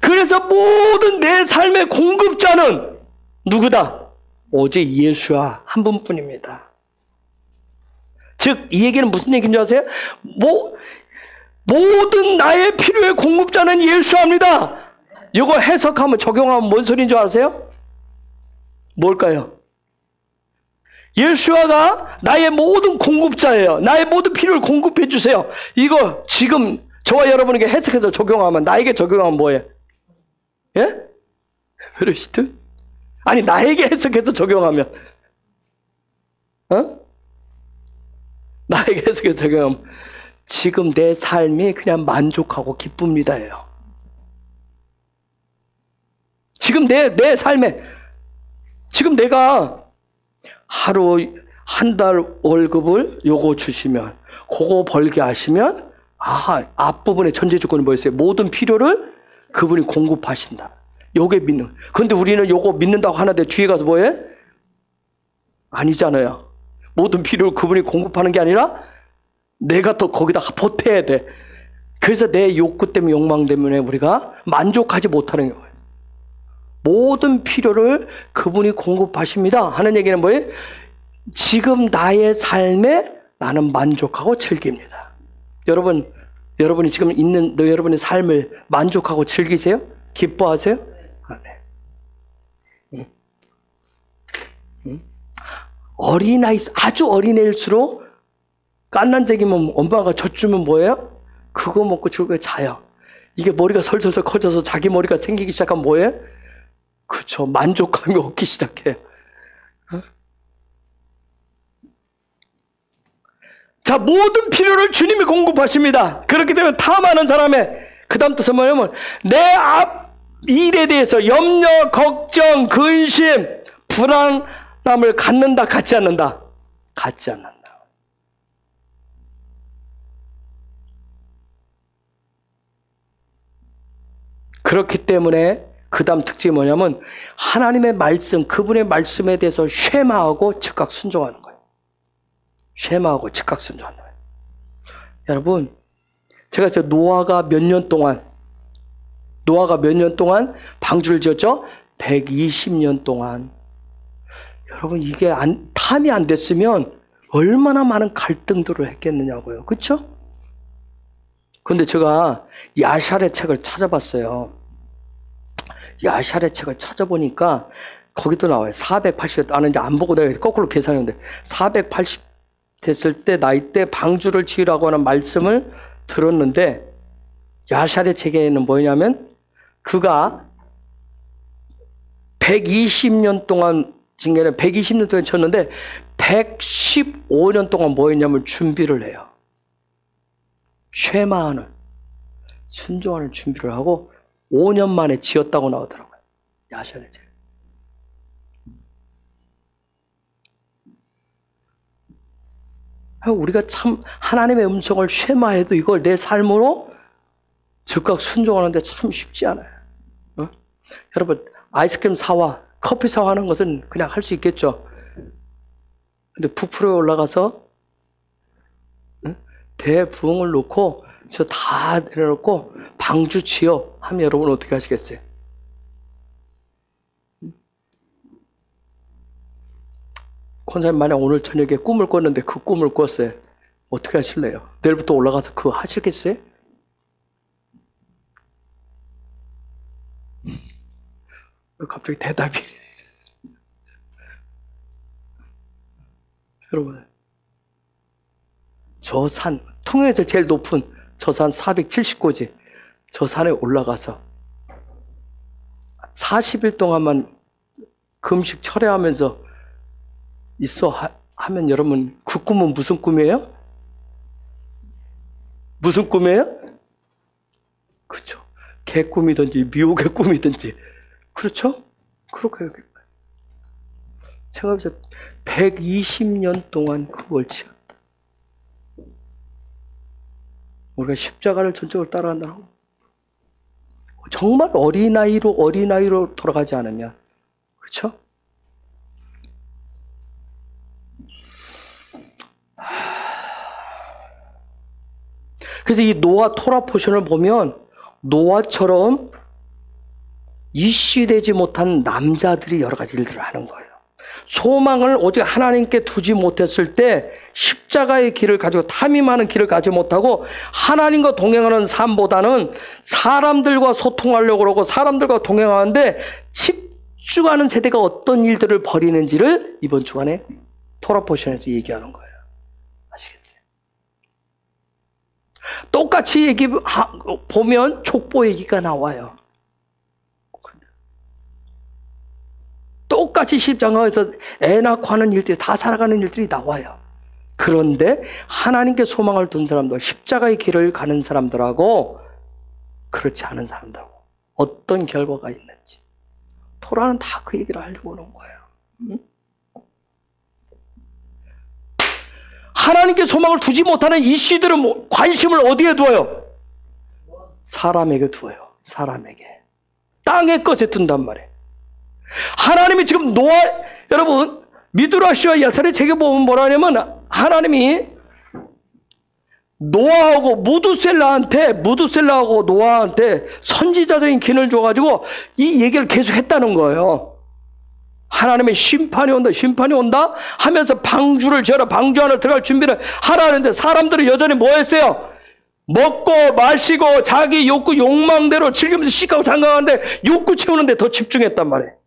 그래서 모든 내 삶의 공급자는 누구다? 오직 예수와 한 분뿐입니다. 즉, 이 얘기는 무슨 얘기인 줄 아세요? 모든 나의 필요의 공급자는 예수입니다. 이거 해석하면, 적용하면 뭔 소리인 줄 아세요? 뭘까요? 예수아가 나의 모든 공급자예요. 나의 모든 필요를 공급해 주세요. 이거 지금 저와 여러분에게 해석해서 적용하면, 나에게 적용하면 뭐예요? 예? 그러시듯? 아니, 나에게 해석해서 적용하면, 나에게 해석해서 적용하면, 지금 내 삶이 그냥 만족하고 기쁩니다예요. 지금 내 삶에, 지금 내가 하루, 한 달 월급을 요거 주시면, 그거 벌게 하시면, 앞부분에 전제조건이 뭐였어요? 모든 필요를 그분이 공급하신다. 요게 믿는. 근데 우리는 요거 믿는다고 하는데 뒤에 가서 뭐해? 아니잖아요. 모든 필요를 그분이 공급하는 게 아니라 내가 또 거기다 보태야 돼. 그래서 내 욕구 때문에, 욕망 때문에 우리가 만족하지 못하는 거예요. 모든 필요를 그분이 공급하십니다 하는 얘기는 뭐예요? 지금 나의 삶에 나는 만족하고 즐깁니다. 여러분이 지금 있는 여러분의 삶을 만족하고 즐기세요? 기뻐하세요? 네. 어린아이, 아주 어린애일수록 깐난쟁이면 엄마가 젖주면 뭐예요? 그거 먹고 즐거워 자요. 이게 머리가 설설설 커져서 자기 머리가 생기기 시작하면 뭐예요? 그렇죠. 만족감이 없기 시작해요. 자, 모든 필요를 주님이 공급하십니다. 그렇기 때문에 탐하는 사람의 그 다음 뜻은 뭐냐면, 내 앞 일에 대해서 염려, 걱정, 근심, 불안함을 갖는다, 갖지 않는다? 갖지 않는다. 그렇기 때문에 그 다음 특징이 뭐냐면, 하나님의 말씀, 그분의 말씀에 대해서 쉐마하고 즉각 순종하는 거예요. 쉐마하고 즉각 순종하는 거예요. 여러분, 제가 노아가 몇 년 동안 방주를 지었죠? 120년 동안. 여러분, 이게 탐이 안 됐으면 얼마나 많은 갈등들을 했겠느냐고요. 그렇죠? 근데 제가 야샬의 책을 찾아봤어요. 야샬의 책을 찾아보니까 거기도 나와요. 480, 나는 이제 안 보고 내가 거꾸로 계산했는데 480 됐을 때 나이 때 방주를 지으라고 하는 말씀을 들었는데, 야샬의 책에는 뭐냐면 그가 120년 동안 징계를 120년 동안 쳤는데 115년 동안 뭐 했냐면 준비를 해요. 쉐마하는, 순종하는 준비를 하고 5년 만에 지었다고 나오더라고요. 야샬의 책. 우리가 참 하나님의 음성을 쉐마해도 이걸 내 삶으로 즉각 순종하는데 참 쉽지 않아요. 여러분, 아이스크림 사와, 커피 사와 하는 것은 그냥 할 수 있겠죠. 근데 부풀어 올라가서 대부흥을 놓고 저 다 내려놓고 방주 지어 하면 여러분 어떻게 하시겠어요? 권사님 만약 오늘 저녁에 꿈을 꿨는데 그 꿈을 꿨어요. 어떻게 하실래요? 내일부터 올라가서 그거 하시겠어요? 갑자기 대답이. 여러분, 저 산, 통영에서 제일 높은 저 산 470고지, 저 산에 올라가서 40일 동안만 금식 철회하면서 하면 여러분, 그 꿈은 무슨 꿈이에요? 무슨 꿈이에요? 그렇죠. 개꿈이든지 미혹의 꿈이든지, 그렇죠? 그렇게 생각해보세요. 120년 동안 그걸 지었다. 우리가 십자가를 전적으로 따라간다고. 정말 어린아이로 돌아가지 않으면, 그렇죠? 그래서 이 노아 토라 포션을 보면 노아처럼 이슈되지 못한 남자들이 여러 가지 일들을 하는 거예요. 소망을 오직 하나님께 두지 못했을 때 십자가의 길을 가지고 탐임하는 길을 가지 못하고 하나님과 동행하는 삶보다는 사람들과 소통하려고 그러고 사람들과 동행하는데 집중하는 세대가 어떤 일들을 벌이는지를 이번 주간에 토라 포션에서 얘기하는 거예요. 아시겠어요? 똑같이 보면 족보 얘기가 나와요. 똑같이 십자가에서 애 낳고 하는 일들이 다 살아가는 일들이 나와요. 그런데 하나님께 소망을 둔 사람들, 십자가의 길을 가는 사람들하고 그렇지 않은 사람들하고 어떤 결과가 있는지 토라는 다 그 얘기를 하려고 하는 거예요. 하나님께 소망을 두지 못하는 이씨들은 관심을 어디에 두어요? 사람에게 두어요. 사람에게. 땅의 것에 둔단 말이에요. 하나님이 지금 여러분 미드라시와 야살의 책에 보면 뭐라 하냐면 하나님이 노아하고 무두셀라하고 노아한테 선지자적인 기능을 줘가지고 이 얘기를 계속 했다는 거예요. 하나님의 심판이 온다 하면서 방주를 지어라, 방주 안에 들어갈 준비를 하라 하는데 사람들은 여전히 뭐 했어요? 먹고 마시고 자기 욕망대로 즐기면서 시가고 장가가는데 욕구 채우는데 더 집중했단 말이에요.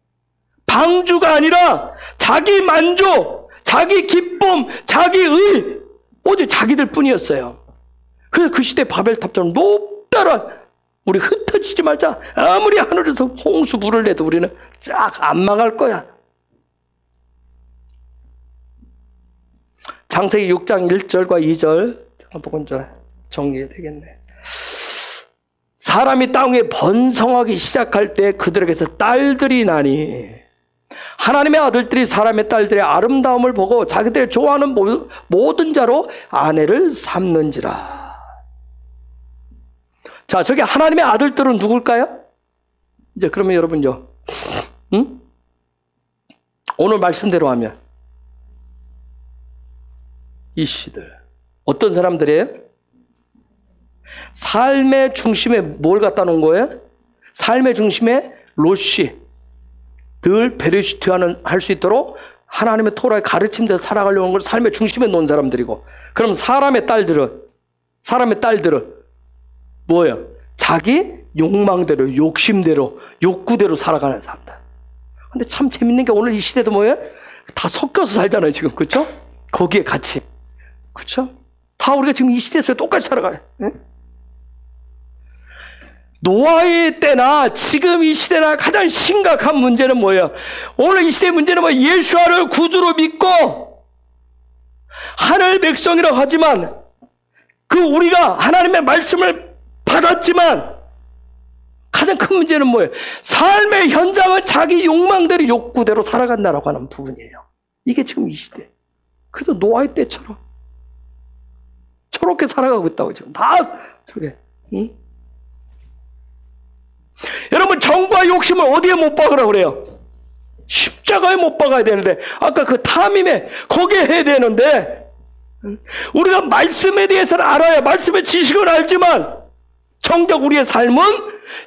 방주가 아니라 자기 만족, 자기 기쁨, 자기 의, 오직 자기들 뿐이었어요. 그래서 그 시대 바벨탑처럼 높다란 우리 흩어지지 말자. 아무리 하늘에서 홍수 물을 내도 우리는 쫙 안 망할 거야. 창세기 6장 1절과 2절 한번 정리해야 되겠네. 사람이 땅에 번성하기 시작할 때 그들에게서 딸들이 나니 하나님의 아들들이 사람의 딸들의 아름다움을 보고 자기들이 좋아하는 모든 자로 아내를 삼는지라. 자, 저기 하나님의 아들들은 누굴까요? 이제 그러면 여러분요, 오늘 말씀대로 하면 이 씨들 어떤 사람들이에요? 삶의 중심에 뭘 갖다 놓은 거예요? 삶의 중심에 롯이 늘 베르시트하는 할 수 있도록 하나님의 토라의 가르침대로 살아가려는 걸 삶의 중심에 놓은 사람들이고, 그럼 사람의 딸들은 뭐예요? 자기 욕망대로, 욕심대로, 욕구대로 살아가는 사람들. 근데 참 재밌는 게 오늘 이 시대도 뭐예요? 다 섞여서 살잖아요, 지금. 그렇죠? 거기에 같이. 그렇죠? 다 우리가 지금 이 시대에서 똑같이 살아가요. 네? 노아의 때나 지금 이 시대나 가장 심각한 문제는 뭐예요? 오늘 이 시대의 문제는 뭐예요? 예수와를 구주로 믿고 하늘 백성이라고 하지만 우리가 하나님의 말씀을 받았지만 가장 큰 문제는 뭐예요? 삶의 현장은 자기 욕망대로 욕구대로 살아간다라고 하는 부분이에요. 이게 지금 이 시대. 그래서 노아의 때처럼 저렇게 살아가고 있다고 지금 다 저게. 응? 여러분, 정과 욕심을 어디에 못 박으라고 그래요? 십자가에 못 박아야 되는데, 아까 그 탐임에 거기에 해야 되는데, 우리가 말씀에 대해서는 알아야, 말씀의 지식을 알지만 정작 우리의 삶은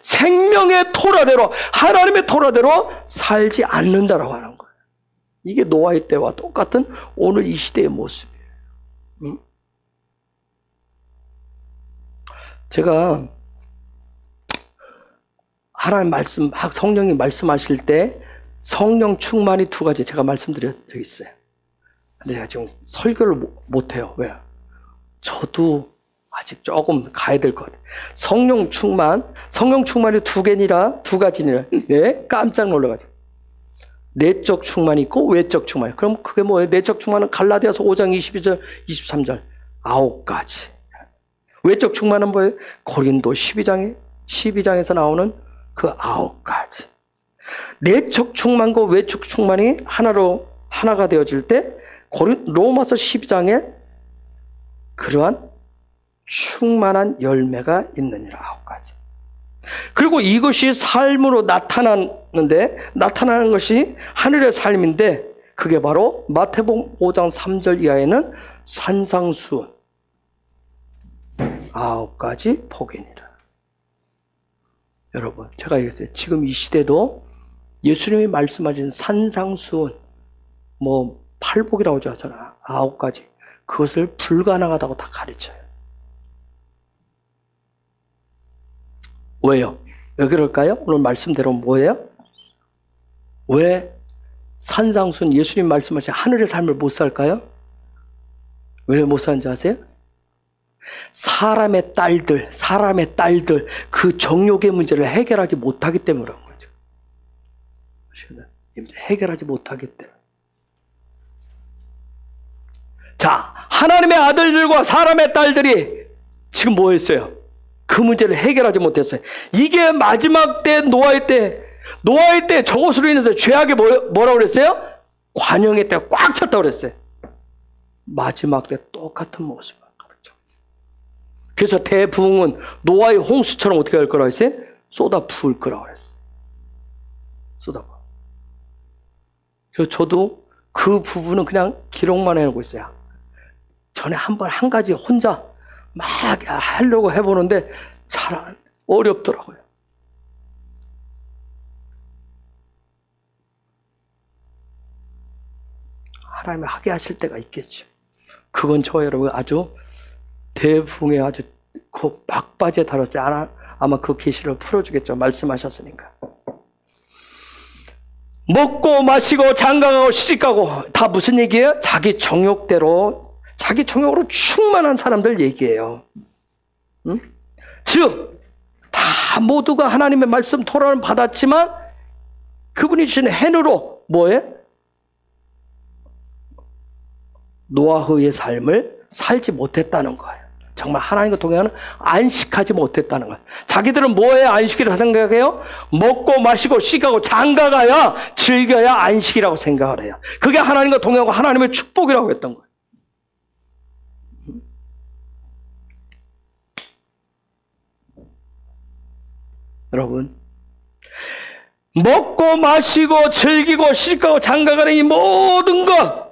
생명의 토라대로, 하나님의 토라대로 살지 않는다라고 하는 거예요. 이게 노아의 때와 똑같은 오늘 이 시대의 모습이에요. 제가 하나님 말씀, 성령이 말씀하실 때 성령 충만이 두 가지 제가 말씀드린 적이 있어요. 근데 제가 지금 설교를 못해요. 왜요? 저도 아직 조금 가야 될 것 같아요. 성령 충만이 두 가지니라. 네, 깜짝 놀라가지고. 내적 충만이 있고 외적 충만. 그럼 그게 뭐예요? 내적 충만은 갈라디아서 5장 22절, 23절 9가지. 외적 충만은 뭐예요? 고린도 12장에서 나오는 그 9가지. 내적 충만과 외적 충만이 하나가 되어질 때 로마서 12장에 그러한 충만한 열매가 있느니라 9가지. 그리고 이것이 삶으로 나타나는 것이 하늘의 삶인데 그게 바로 마태복음 5장 3절 이하에는 산상수훈 9가지 복이니라. 여러분, 제가 얘기했어요. 지금 이 시대도 예수님이 말씀하신 산상수훈 팔복이라고 하잖아. 9가지. 그것을 불가능하다고 다 가르쳐요. 왜요? 왜 그럴까요? 오늘 말씀대로 뭐예요? 왜 산상수훈 예수님 말씀하신 하늘의 삶을 못 살까요? 왜 못 사는지 아세요? 사람의 딸들 그 정욕의 문제를 해결하지 못하기 때문에 그런 거죠. 해결하지 못하기 때문에. 자, 하나님의 아들들과 사람의 딸들이 지금 뭐 했어요? 그 문제를 해결하지 못했어요. 이게 마지막 때 노아의 때 저것으로 인해서 죄악이 뭐라고 그랬어요? 관영의 때가 꽉 찼다고 그랬어요. 마지막 때 똑같은 모습을 가르쳐. 그래서 대부흥은 노아의 홍수처럼 어떻게 할 거라고 했어요? 쏟아 부을 거라고 그랬어요. 쏟아 부어. 그래서 저도 그 부분은 그냥 기록만 해놓고 있어요. 전에 한 가지 혼자 막 하려고 해보는데 잘 어렵더라고요. 하나님이 하게 하실 때가 있겠죠. 그건 저와 여러분 아주 대붕에 아주 그 막바지에 달았을 때 아마 그 계시를 풀어주겠죠. 말씀하셨으니까. 먹고 마시고 장가가고 시집가고 다 무슨 얘기예요? 자기 정욕으로 충만한 사람들 얘기예요. 응? 즉, 다 모두가 하나님의 말씀 토라를 받았지만 그분이 주신 hen으로 뭐예요? 노아의 삶을 살지 못했다는 거예요. 정말 하나님과 동행하는 안식하지 못했다는 거예요. 자기들은 뭐에 안식이라고 생각해요? 먹고 마시고 시가고 장가가야 즐겨야 안식이라고 생각을 해요. 그게 하나님과 동행하고 하나님의 축복이라고 했던 거예요. 여러분, 먹고 마시고 즐기고 시집가고 장가가는 이 모든 것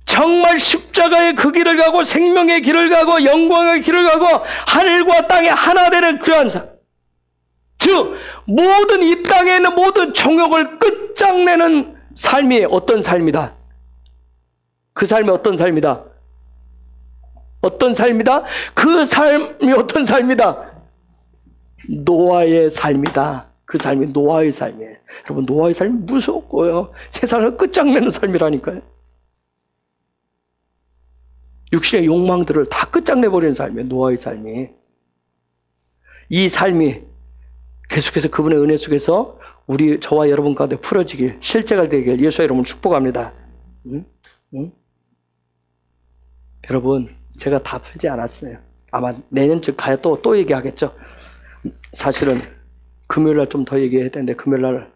정말 십자가의 그 길을 가고 생명의 길을 가고 영광의 길을 가고 하늘과 땅이 하나 되는 그러한 삶. 즉 모든 이 땅에 있는 모든 정욕을 끝장내는 삶이 어떤 삶이다? 그 삶이 어떤 삶이다? 어떤 삶이다? 그 삶이 어떤 삶이다? 노아의 삶이다. 그 삶이 노아의 삶이에요. 여러분, 노아의 삶이 무섭고요. 세상을 끝장내는 삶이라니까요. 육신의 욕망들을 다 끝장내버리는 삶이에요. 노아의 삶이. 이 삶이 계속해서 그분의 은혜 속에서 저와 여러분 가운데 풀어지길, 실제가 되길 예수와 여러분 축복합니다. 응? 여러분, 제가 다 풀지 않았어요. 아마 내년쯤 가야 또 얘기하겠죠. 사실은 금요일날 좀 더 얘기해야 되는데 금요일날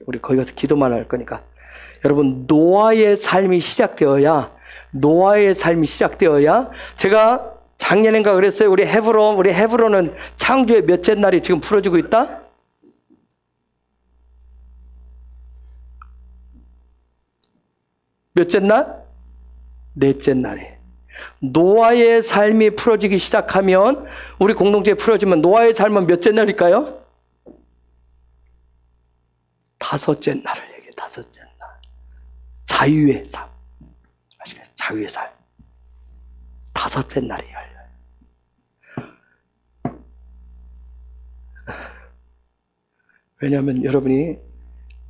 우리 거기 가서 기도만 할 거니까. 여러분, 노아의 삶이 시작되어야 제가 작년인가 그랬어요. 우리 헤브론은 창조의 몇째 날이 지금 풀어지고 있다? 몇째 날? 넷째 날에. 노아의 삶이 풀어지기 시작하면, 우리 공동체에 풀어지면 노아의 삶은 몇째 날일까요? 다섯째 날을 얘기해. 다섯째 날. 자유의 삶. 아시겠어요? 자유의 삶. 다섯째 날이 열려요. 왜냐하면 여러분이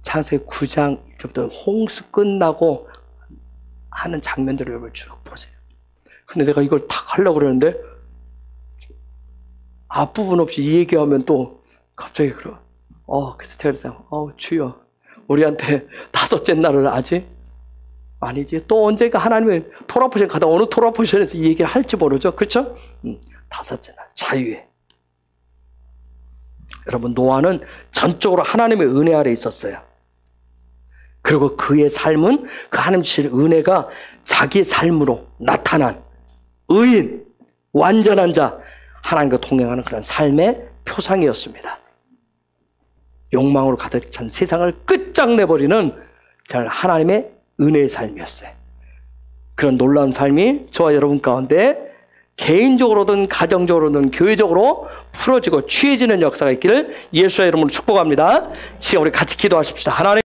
창세기 9장 이제부터 홍수 끝나고 하는 장면들을 여러분 쭉 보세요. 근데 내가 이걸 탁 하려고 그러는데 앞부분 없이 이 얘기하면 또 갑자기 그래서 제가 그랬어요. 주여, 우리한테 5째 날을 아니지. 또 언젠가 하나님의 토라 포션 가다 어느 토라 포션에서 이 얘기를 할지 모르죠. 그렇죠? 5째 날 자유에. 여러분, 노아는 전적으로 하나님의 은혜 아래 있었어요. 그리고 그의 삶은 그 하나님 주신 은혜가 자기 삶으로 나타난 의인, 완전한 자, 하나님과 동행하는 그런 삶의 표상이었습니다. 욕망으로 가득 찬 세상을 끝장내버리는 하나님의 은혜의 삶이었어요. 그런 놀라운 삶이 저와 여러분 가운데 개인적으로든 가정적으로든 교회적으로 풀어지고 취해지는 역사가 있기를 예수의 이름으로 축복합니다. 지금 우리 같이 기도하십시다. 하나님